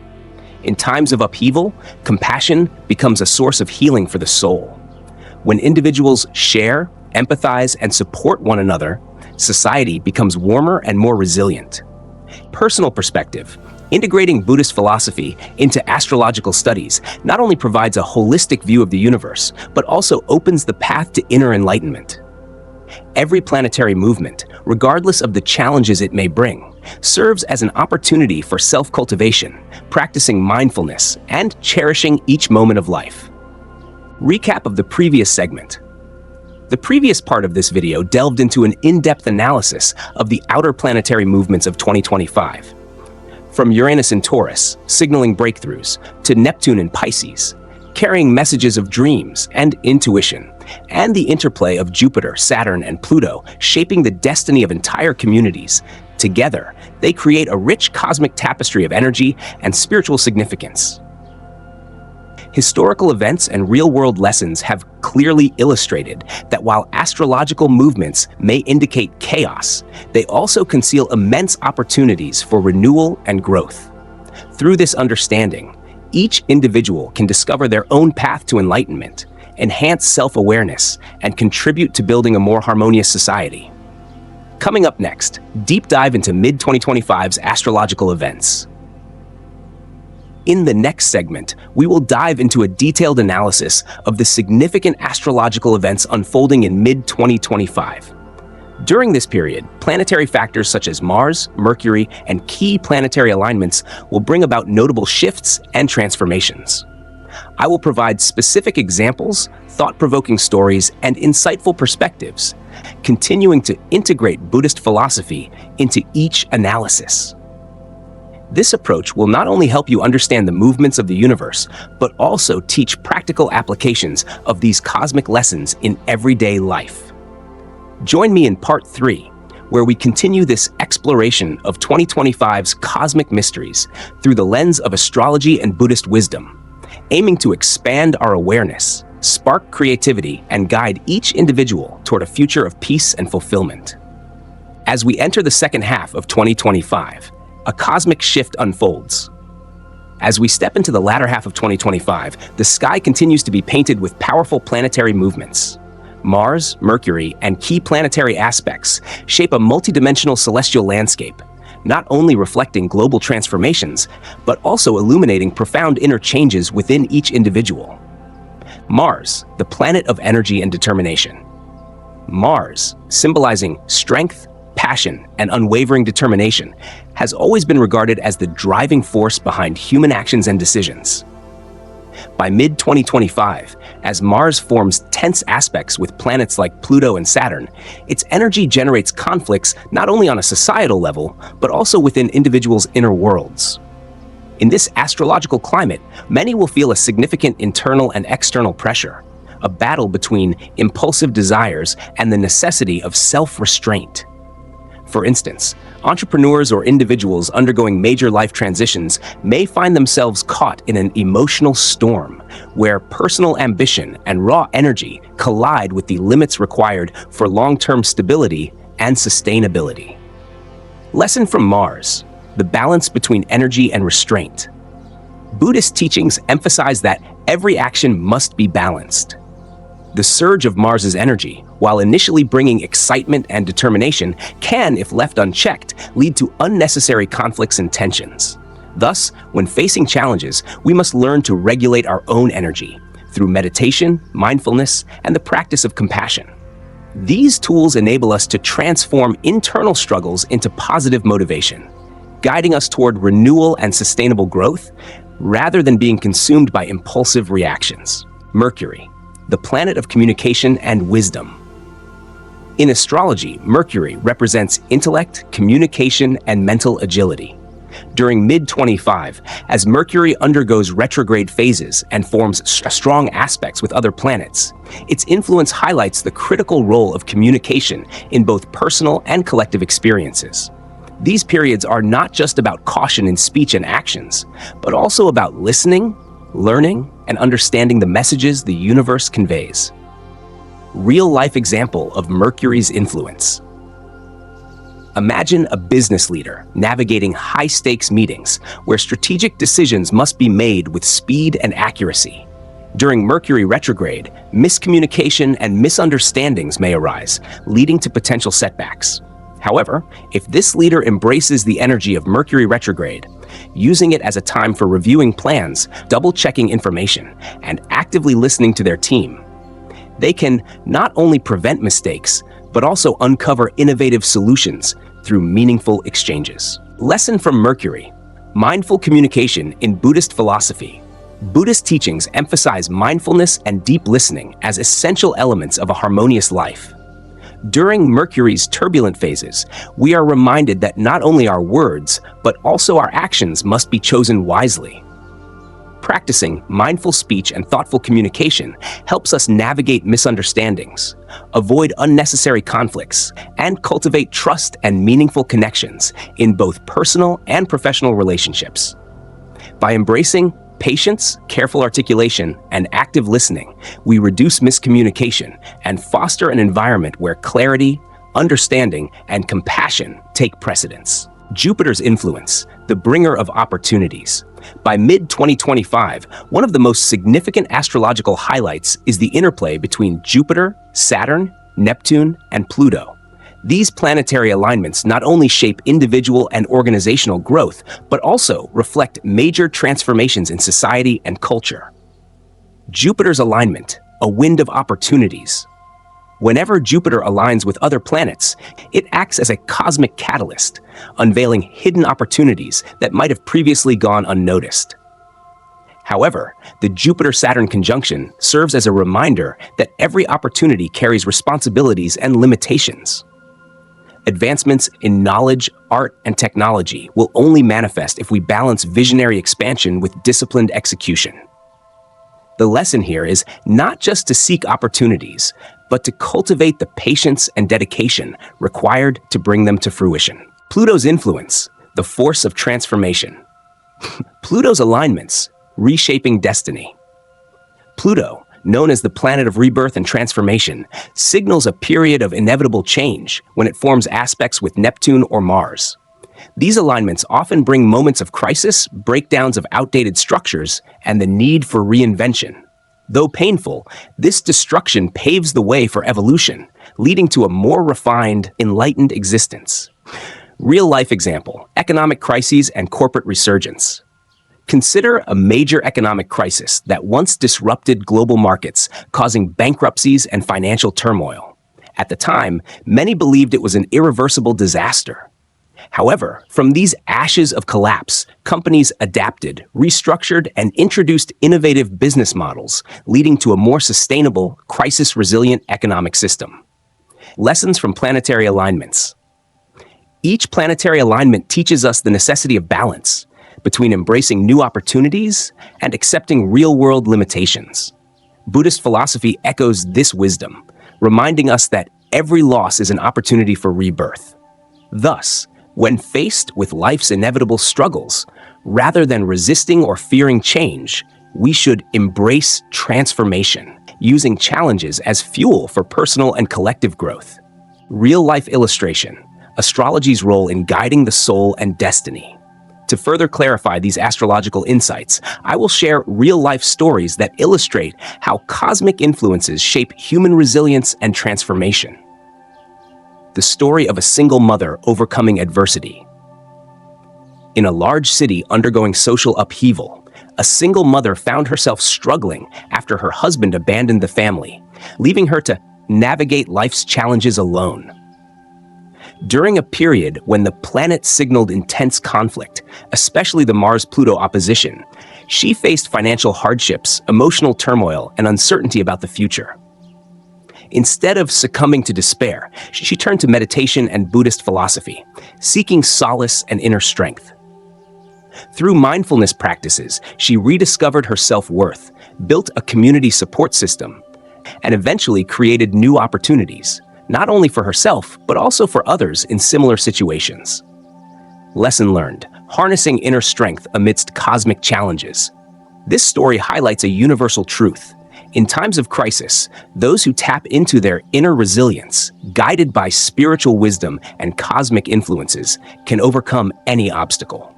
In times of upheaval, compassion becomes a source of healing for the soul. When individuals share, empathize, and support one another, society becomes warmer and more resilient. Personal perspective. Integrating Buddhist philosophy into astrological studies not only provides a holistic view of the universe, but also opens the path to inner enlightenment. Every planetary movement, regardless of the challenges it may bring, serves as an opportunity for self-cultivation, practicing mindfulness, and cherishing each moment of life. Recap of the previous segment. The previous part of this video delved into an in-depth analysis of the outer planetary movements of 2025. From Uranus in Taurus, signaling breakthroughs, to Neptune in Pisces, carrying messages of dreams and intuition, and the interplay of Jupiter, Saturn, and Pluto shaping the destiny of entire communities. Together, they create a rich cosmic tapestry of energy and spiritual significance. Historical events and real-world lessons have clearly illustrated that while astrological movements may indicate chaos, they also conceal immense opportunities for renewal and growth. Through this understanding, each individual can discover their own path to enlightenment, enhance self-awareness, and contribute to building a more harmonious society. Coming up next, deep dive into mid-2025's astrological events. In the next segment, we will dive into a detailed analysis of the significant astrological events unfolding in mid-2025. During this period, planetary factors such as Mars, Mercury, and key planetary alignments will bring about notable shifts and transformations. I will provide specific examples, thought-provoking stories, and insightful perspectives, continuing to integrate Buddhist philosophy into each analysis. This approach will not only help you understand the movements of the universe, but also teach practical applications of these cosmic lessons in everyday life. Join me in Part 3, where we continue this exploration of 2025's cosmic mysteries through the lens of astrology and Buddhist wisdom, aiming to expand our awareness, spark creativity, and guide each individual toward a future of peace and fulfillment. As we enter the second half of 2025, a cosmic shift unfolds. As we step into the latter half of 2025, the sky continues to be painted with powerful planetary movements. Mars, Mercury, and key planetary aspects shape a multidimensional celestial landscape, not only reflecting global transformations, but also illuminating profound inner changes within each individual. Mars, the planet of energy and determination. Mars, symbolizing strength, passion, and unwavering determination, has always been regarded as the driving force behind human actions and decisions. By mid-2025, as Mars forms tense aspects with planets like Pluto and Saturn, its energy generates conflicts not only on a societal level, but also within individuals' inner worlds. In this astrological climate, many will feel a significant internal and external pressure, a battle between impulsive desires and the necessity of self-restraint. For instance, entrepreneurs or individuals undergoing major life transitions may find themselves caught in an emotional storm where personal ambition and raw energy collide with the limits required for long-term stability and sustainability. Lesson from Mars: the balance between energy and restraint. Buddhist teachings emphasize that every action must be balanced. The surge of Mars's energy, while initially bringing excitement and determination, can, if left unchecked, lead to unnecessary conflicts and tensions. Thus, when facing challenges, we must learn to regulate our own energy through meditation, mindfulness, and the practice of compassion. These tools enable us to transform internal struggles into positive motivation, guiding us toward renewal and sustainable growth, rather than being consumed by impulsive reactions. Mercury, the planet of communication and wisdom. In astrology, Mercury represents intellect, communication, and mental agility. During mid-25, as Mercury undergoes retrograde phases and forms strong aspects with other planets, Its influence highlights the critical role of communication in both personal and collective experiences. These periods are not just about caution in speech and actions, but also about listening, learning, and understanding the messages the universe conveys. Real-life example of Mercury's influence. Imagine a business leader navigating high-stakes meetings where strategic decisions must be made with speed and accuracy. During Mercury retrograde, miscommunication and misunderstandings may arise, leading to potential setbacks. However, if this leader embraces the energy of Mercury retrograde, using it as a time for reviewing plans, double-checking information, and actively listening to their team, they can not only prevent mistakes, but also uncover innovative solutions through meaningful exchanges. Lesson from Mercury: mindful communication in Buddhist philosophy. Buddhist teachings emphasize mindfulness and deep listening as essential elements of a harmonious life. During Mercury's turbulent phases, we are reminded that not only our words, but also our actions must be chosen wisely. Practicing mindful speech and thoughtful communication helps us navigate misunderstandings, avoid unnecessary conflicts, and cultivate trust and meaningful connections in both personal and professional relationships. By embracing patience, careful articulation, and active listening, we reduce miscommunication and foster an environment where clarity, understanding, and compassion take precedence. Jupiter's influence, the bringer of opportunities. By mid-2025, one of the most significant astrological highlights is the interplay between Jupiter, Saturn, Neptune, and Pluto. These planetary alignments not only shape individual and organizational growth, but also reflect major transformations in society and culture. Jupiter's alignment, a wind of opportunities. Whenever Jupiter aligns with other planets, it acts as a cosmic catalyst, unveiling hidden opportunities that might have previously gone unnoticed. However, the Jupiter-Saturn conjunction serves as a reminder that every opportunity carries responsibilities and limitations. Advancements in knowledge, art, and technology will only manifest if we balance visionary expansion with disciplined execution. The lesson here is not just to seek opportunities, but to cultivate the patience and dedication required to bring them to fruition. Pluto's influence, the force of transformation. Pluto's alignments, reshaping destiny. Pluto, known as the planet of rebirth and transformation, signals a period of inevitable change when it forms aspects with Neptune or Mars. These alignments often bring moments of crisis, breakdowns of outdated structures, and the need for reinvention. Though painful, this destruction paves the way for evolution, leading to a more refined, enlightened existence. Real-life example: economic crises and corporate resurgence. Consider a major economic crisis that once disrupted global markets, causing bankruptcies and financial turmoil. At the time, many believed it was an irreversible disaster. However, from these ashes of collapse, companies adapted, restructured, and introduced innovative business models, leading to a more sustainable, crisis-resilient economic system. Lessons from planetary alignments. Each planetary alignment teaches us the necessity of balance between embracing new opportunities and accepting real-world limitations. Buddhist philosophy echoes this wisdom, reminding us that every loss is an opportunity for rebirth. Thus, when faced with life's inevitable struggles, rather than resisting or fearing change, we should embrace transformation, using challenges as fuel for personal and collective growth. Real-life illustration: astrology's role in guiding the soul and destiny. To further clarify these astrological insights, I will share real-life stories that illustrate how cosmic influences shape human resilience and transformation. The story of a single mother overcoming adversity. In a large city undergoing social upheaval, a single mother found herself struggling after her husband abandoned the family, leaving her to navigate life's challenges alone. During a period when the planet signaled intense conflict, especially the Mars-Pluto opposition, she faced financial hardships, emotional turmoil, and uncertainty about the future. Instead of succumbing to despair, she turned to meditation and Buddhist philosophy, seeking solace and inner strength. Through mindfulness practices, she rediscovered her self-worth, built a community support system, and eventually created new opportunities, not only for herself, but also for others in similar situations. Lesson learned: harnessing inner strength amidst cosmic challenges. This story highlights a universal truth. In times of crisis, those who tap into their inner resilience, guided by spiritual wisdom and cosmic influences, can overcome any obstacle.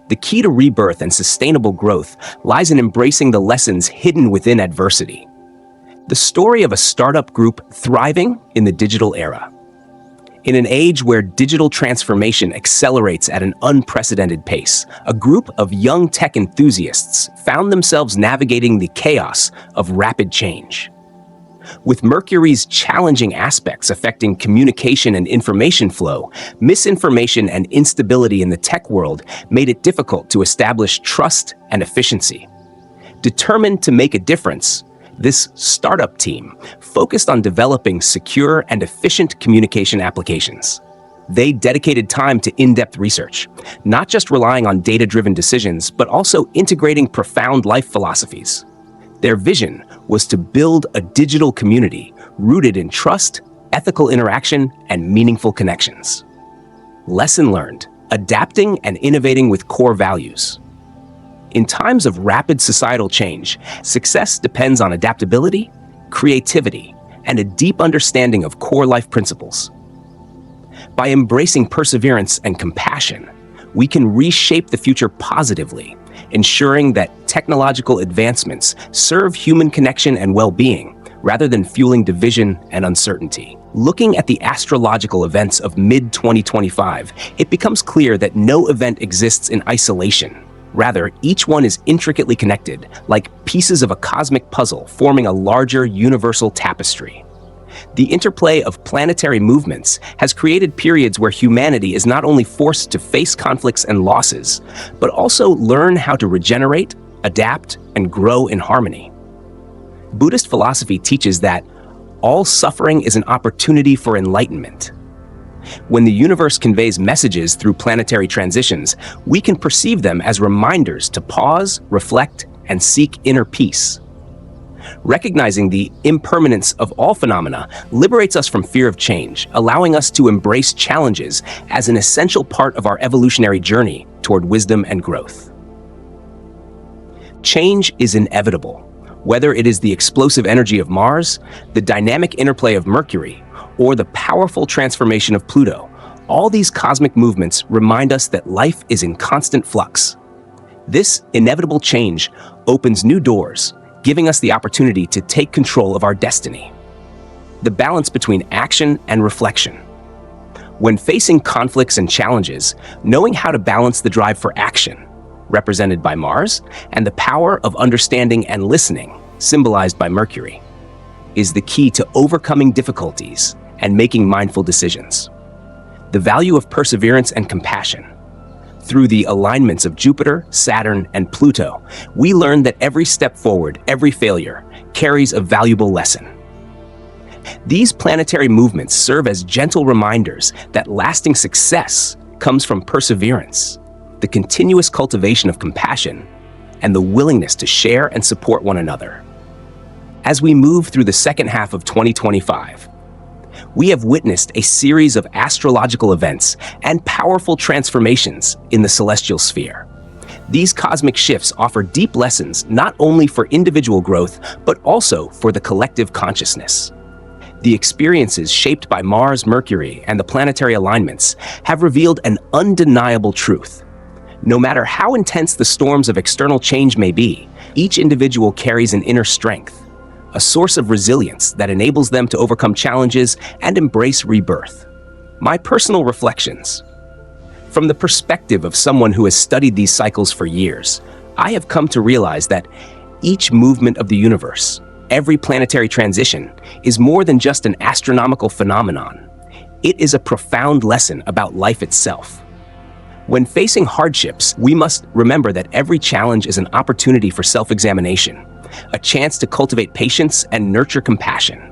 The key to rebirth and sustainable growth lies in embracing the lessons hidden within adversity. The story of a startup group thriving in the digital era. In an age where digital transformation accelerates at an unprecedented pace, a group of young tech enthusiasts found themselves navigating the chaos of rapid change. With Mercury's challenging aspects affecting communication and information flow, misinformation and instability in the tech world made it difficult to establish trust and efficiency. Determined to make a difference, this startup team focused on developing secure and efficient communication applications. They dedicated time to in-depth research, not just relying on data-driven decisions, but also integrating profound life philosophies. Their vision was to build a digital community rooted in trust, ethical interaction, and meaningful connections. Lesson learned: adapting and innovating with core values. In times of rapid societal change, success depends on adaptability, creativity, and a deep understanding of core life principles. By embracing perseverance and compassion, we can reshape the future positively, ensuring that technological advancements serve human connection and well-being, rather than fueling division and uncertainty. Looking at the astrological events of mid-2025, it becomes clear that no event exists in isolation. Rather, each one is intricately connected, like pieces of a cosmic puzzle forming a larger universal tapestry. The interplay of planetary movements has created periods where humanity is not only forced to face conflicts and losses, but also learn how to regenerate, adapt, and grow in harmony. Buddhist philosophy teaches that all suffering is an opportunity for enlightenment. When the universe conveys messages through planetary transitions, we can perceive them as reminders to pause, reflect, and seek inner peace. Recognizing the impermanence of all phenomena liberates us from fear of change, allowing us to embrace challenges as an essential part of our evolutionary journey toward wisdom and growth. Change is inevitable, whether it is the explosive energy of Mars, the dynamic interplay of Mercury, or the powerful transformation of Pluto. All these cosmic movements remind us that life is in constant flux. This inevitable change opens new doors, giving us the opportunity to take control of our destiny. The balance between action and reflection. When facing conflicts and challenges, knowing how to balance the drive for action, represented by Mars, and the power of understanding and listening, symbolized by Mercury, is the key to overcoming difficulties and making mindful decisions. The value of perseverance and compassion. Through the alignments of Jupiter, Saturn, and Pluto, we learn that every step forward, every failure, carries a valuable lesson. These planetary movements serve as gentle reminders that lasting success comes from perseverance, the continuous cultivation of compassion, and the willingness to share and support one another. As we move through the second half of 2025, we have witnessed a series of astrological events and powerful transformations in the celestial sphere. These cosmic shifts offer deep lessons not only for individual growth, but also for the collective consciousness. The experiences shaped by Mars, Mercury, and the planetary alignments have revealed an undeniable truth. No matter how intense the storms of external change may be, each individual carries an inner strength, a source of resilience that enables them to overcome challenges and embrace rebirth. My personal reflections. From the perspective of someone who has studied these cycles for years, I have come to realize that each movement of the universe, every planetary transition, is more than just an astronomical phenomenon. It is a profound lesson about life itself. When facing hardships, we must remember that every challenge is an opportunity for self-examination, a chance to cultivate patience and nurture compassion.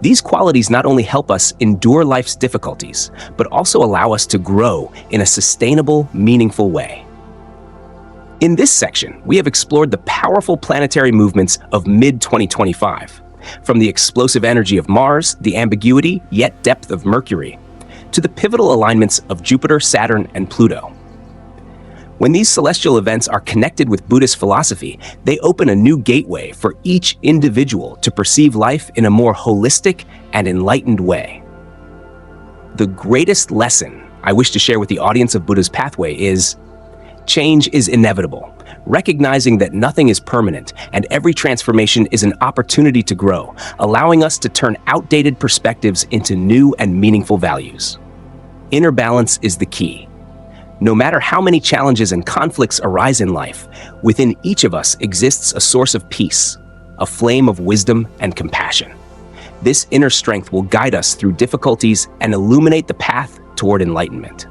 These qualities not only help us endure life's difficulties, but also allow us to grow in a sustainable, meaningful way. In this section, we have explored the powerful planetary movements of mid-2025, From the explosive energy of Mars, the ambiguity yet depth of Mercury, to the pivotal alignments of Jupiter, Saturn, and Pluto. When these celestial events are connected with Buddhist philosophy, they open a new gateway for each individual to perceive life in a more holistic and enlightened way. The greatest lesson I wish to share with the audience of Buddha's Pathway is: change is inevitable, recognizing that nothing is permanent and every transformation is an opportunity to grow, allowing us to turn outdated perspectives into new and meaningful values. Inner balance is the key. No matter how many challenges and conflicts arise in life, within each of us exists a source of peace, a flame of wisdom and compassion. This inner strength will guide us through difficulties and illuminate the path toward enlightenment.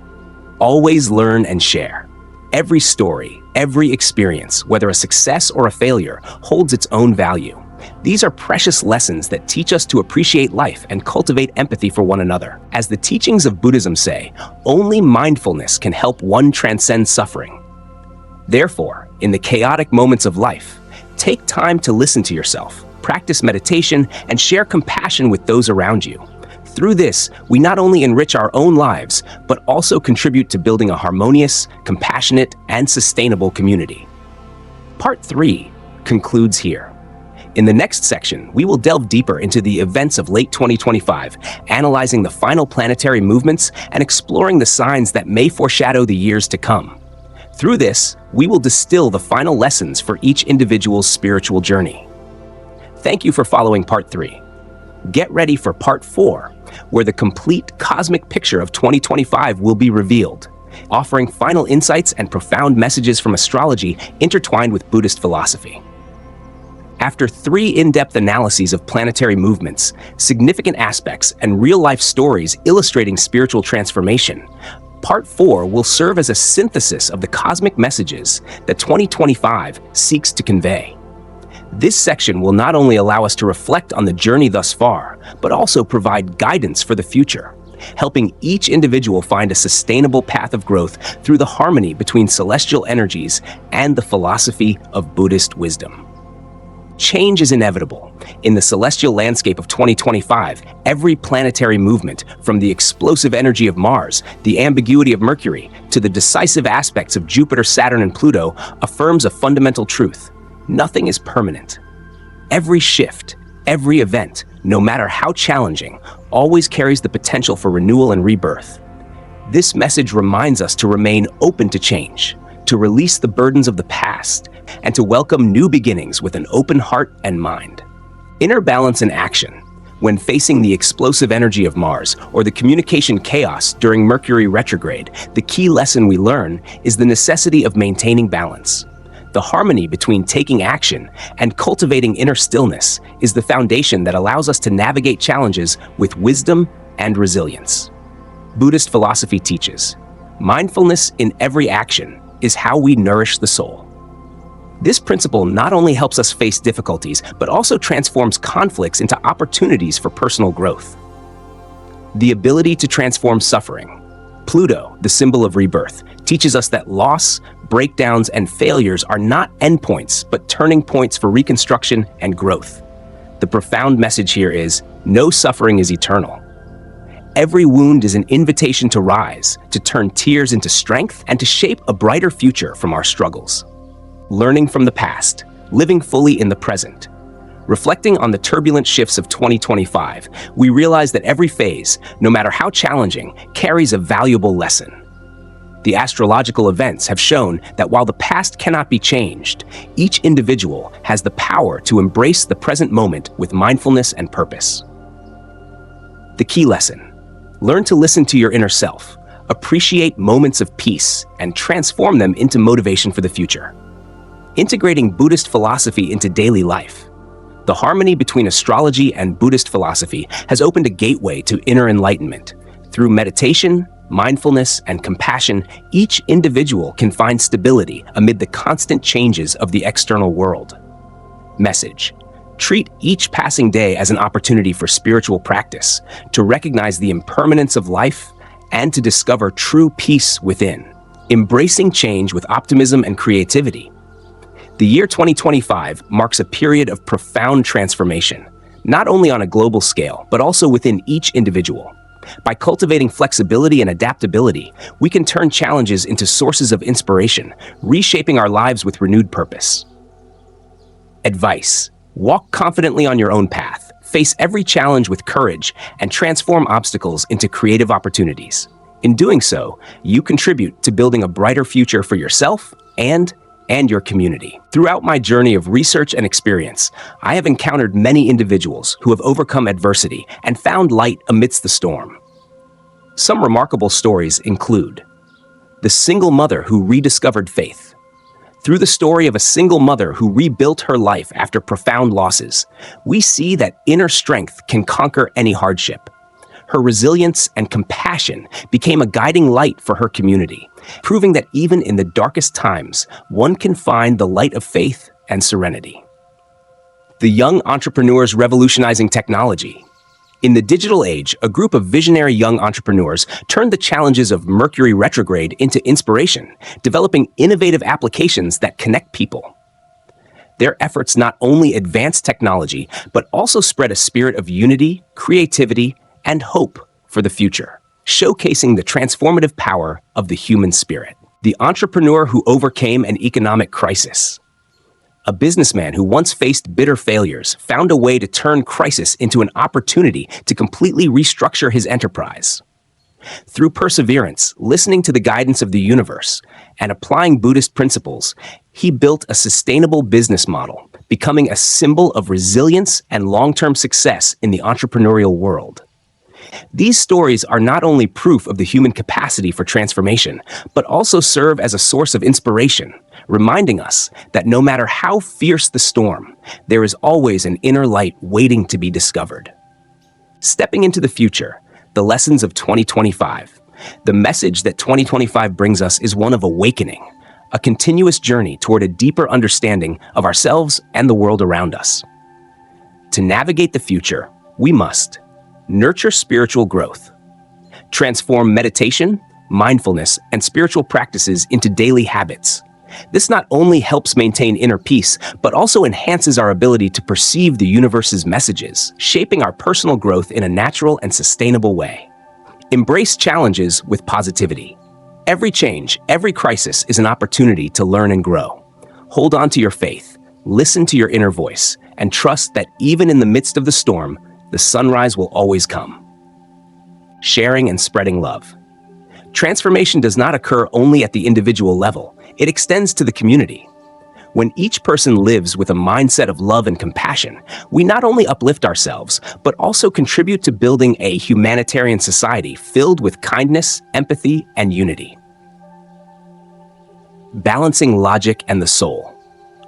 Always learn and share. Every story, every experience, whether a success or a failure, holds its own value. These are precious lessons that teach us to appreciate life and cultivate empathy for one another. As the teachings of Buddhism say, only mindfulness can help one transcend suffering. Therefore, in the chaotic moments of life, take time to listen to yourself, practice meditation, and share compassion with those around you. Through this, we not only enrich our own lives, but also contribute to building a harmonious, compassionate, and sustainable community. Part 3 concludes here. In the next section, we will delve deeper into the events of late 2025, analyzing the final planetary movements and exploring the signs that may foreshadow the years to come. Through this, we will distill the final lessons for each individual's spiritual journey. Thank you for following Part 3. Get ready for Part 4, where the complete cosmic picture of 2025 will be revealed, offering final insights and profound messages from astrology intertwined with Buddhist philosophy. After 3 in-depth analyses of planetary movements, significant aspects, and real-life stories illustrating spiritual transformation, Part 4 will serve as a synthesis of the cosmic messages that 2025 seeks to convey. This section will not only allow us to reflect on the journey thus far, but also provide guidance for the future, helping each individual find a sustainable path of growth through the harmony between celestial energies and the philosophy of Buddhist wisdom. Change is inevitable. In the celestial landscape of 2025, every planetary movement, from the explosive energy of Mars, the ambiguity of Mercury, to the decisive aspects of Jupiter, Saturn, and Pluto, affirms a fundamental truth: nothing is permanent. Every shift, every event, no matter how challenging, always carries the potential for renewal and rebirth. This message reminds us to remain open to change, to release the burdens of the past, and to welcome new beginnings with an open heart and mind. Inner balance in action. When facing the explosive energy of Mars or the communication chaos during Mercury retrograde, the key lesson we learn is the necessity of maintaining balance. The harmony between taking action and cultivating inner stillness is the foundation that allows us to navigate challenges with wisdom and resilience. Buddhist philosophy teaches, mindfulness in every action is how we nourish the soul. This principle not only helps us face difficulties, but also transforms conflicts into opportunities for personal growth. The ability to transform suffering. Pluto, the symbol of rebirth, teaches us that loss, breakdowns, and failures are not endpoints, but turning points for reconstruction and growth. The profound message here is, no suffering is eternal. Every wound is an invitation to rise, to turn tears into strength, and to shape a brighter future from our struggles. Learning from the past, living fully in the present. Reflecting on the turbulent shifts of 2025, we realize that every phase, no matter how challenging, carries a valuable lesson. The astrological events have shown that while the past cannot be changed, each individual has the power to embrace the present moment with mindfulness and purpose. The key lesson: learn to listen to your inner self, appreciate moments of peace, and transform them into motivation for the future. Integrating Buddhist philosophy into daily life. The harmony between astrology and Buddhist philosophy has opened a gateway to inner enlightenment. Through meditation, mindfulness, and compassion, each individual can find stability amid the constant changes of the external world. Message: treat each passing day as an opportunity for spiritual practice, to recognize the impermanence of life, and to discover true peace within. Embracing change with optimism and creativity. The year 2025 marks a period of profound transformation, not only on a global scale, but also within each individual. By cultivating flexibility and adaptability, we can turn challenges into sources of inspiration, reshaping our lives with renewed purpose. Advice: walk confidently on your own path, face every challenge with courage, and transform obstacles into creative opportunities. In doing so, you contribute to building a brighter future for yourself and your community. Throughout my journey of research and experience, I have encountered many individuals who have overcome adversity and found light amidst the storm. Some remarkable stories include the single mother who rediscovered faith. Through the story of a single mother who rebuilt her life after profound losses, we see that inner strength can conquer any hardship. Her resilience and compassion became a guiding light for her community, proving that even in the darkest times, one can find the light of faith and serenity. The young entrepreneurs revolutionizing technology. In the digital age, a group of visionary young entrepreneurs turned the challenges of Mercury retrograde into inspiration, developing innovative applications that connect people. Their efforts not only advanced technology, but also spread a spirit of unity, creativity, and hope for the future, showcasing the transformative power of the human spirit. The entrepreneur who overcame an economic crisis. A businessman who once faced bitter failures found a way to turn crisis into an opportunity to completely restructure his enterprise. Through perseverance, listening to the guidance of the universe, and applying Buddhist principles, he built a sustainable business model, becoming a symbol of resilience and long-term success in the entrepreneurial world. These stories are not only proof of the human capacity for transformation, but also serve as a source of inspiration, reminding us that no matter how fierce the storm, there is always an inner light waiting to be discovered. Stepping into the future, the lessons of 2025. The message that 2025 brings us is one of awakening, a continuous journey toward a deeper understanding of ourselves and the world around us. To navigate the future, we must nurture spiritual growth, transform meditation, mindfulness, and spiritual practices into daily habits. This not only helps maintain inner peace, but also enhances our ability to perceive the universe's messages, shaping our personal growth in a natural and sustainable way. Embrace challenges with positivity. Every change, every crisis is an opportunity to learn and grow. Hold on to your faith, listen to your inner voice, and trust that even in the midst of the storm, the sunrise will always come. Sharing and spreading love. Transformation does not occur only at the individual level, it extends to the community. When each person lives with a mindset of love and compassion, we not only uplift ourselves, but also contribute to building a humanitarian society filled with kindness, empathy, and unity. Balancing logic and the soul.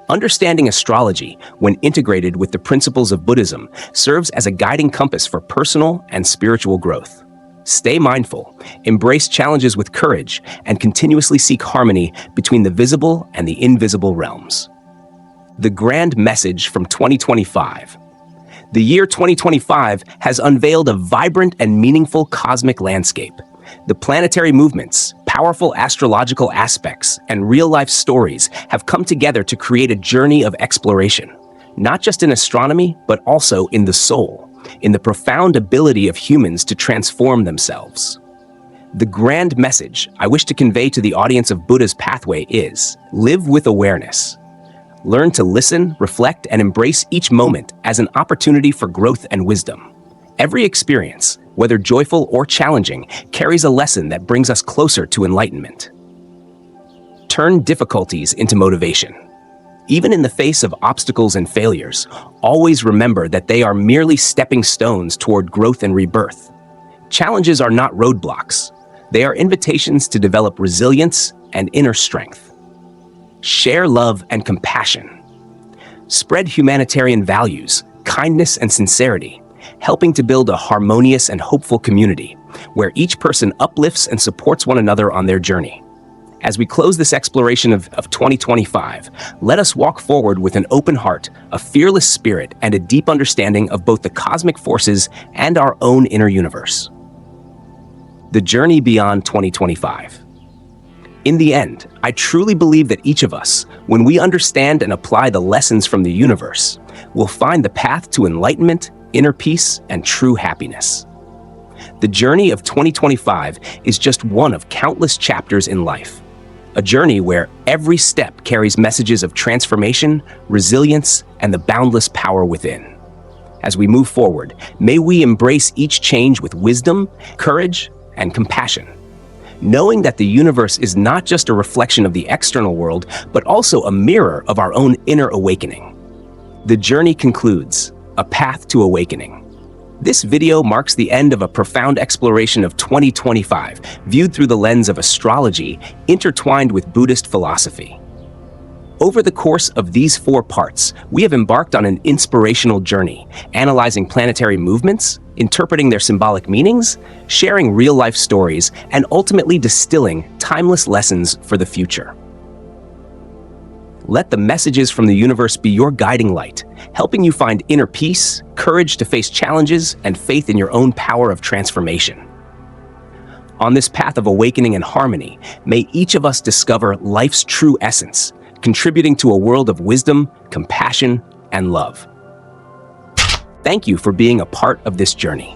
Understanding astrology, when integrated with the principles of Buddhism, serves as a guiding compass for personal and spiritual growth. Stay mindful, embrace challenges with courage, and continuously seek harmony between the visible and the invisible realms. The grand message from 2025. The year 2025 has unveiled a vibrant and meaningful cosmic landscape. The planetary movements, powerful astrological aspects, and real-life stories have come together to create a journey of exploration, not just in astronomy, but also in the soul, in the profound ability of humans to transform themselves. The grand message I wish to convey to the audience of Buddha's Pathway is: live with awareness. Learn to listen, reflect, and embrace each moment as an opportunity for growth and wisdom. Every experience, whether joyful or challenging, carries a lesson that brings us closer to enlightenment. Turn difficulties into motivation. Even in the face of obstacles and failures, always remember that they are merely stepping stones toward growth and rebirth. Challenges are not roadblocks. They are invitations to develop resilience and inner strength. Share love and compassion. Spread humanitarian values, kindness and sincerity, helping to build a harmonious and hopeful community where each person uplifts and supports one another on their journey. As we close this exploration of 2025, let us walk forward with an open heart, a fearless spirit, and a deep understanding of both the cosmic forces and our own inner universe. The journey beyond 2025. In the end, I truly believe that each of us, when we understand and apply the lessons from the universe, will find the path to enlightenment, inner peace, and true happiness. The journey of 2025 is just one of countless chapters in life, a journey where every step carries messages of transformation, resilience, and the boundless power within. As we move forward, may we embrace each change with wisdom, courage, and compassion, knowing that the universe is not just a reflection of the external world, but also a mirror of our own inner awakening. The journey concludes, a path to awakening. This video marks the end of a profound exploration of 2025, viewed through the lens of astrology, intertwined with Buddhist philosophy. Over the course of these 4 parts, we have embarked on an inspirational journey, analyzing planetary movements, interpreting their symbolic meanings, sharing real-life stories, and ultimately distilling timeless lessons for the future. Let the messages from the universe be your guiding light, helping you find inner peace, courage to face challenges, and faith in your own power of transformation. On this path of awakening and harmony, may each of us discover life's true essence, contributing to a world of wisdom, compassion, and love. Thank you for being a part of this journey.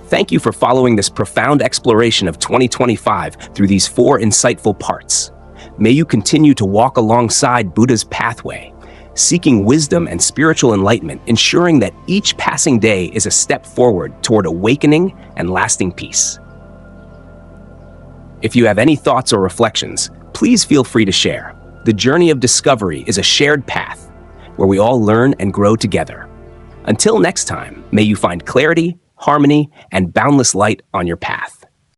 Thank you for following this profound exploration of 2025 through these 4 insightful parts. May you continue to walk alongside Buddha's pathway, seeking wisdom and spiritual enlightenment, ensuring that each passing day is a step forward toward awakening and lasting peace. If you have any thoughts or reflections, please feel free to share. The journey of discovery is a shared path where we all learn and grow together. Until next time, may you find clarity, harmony, and boundless light on your path.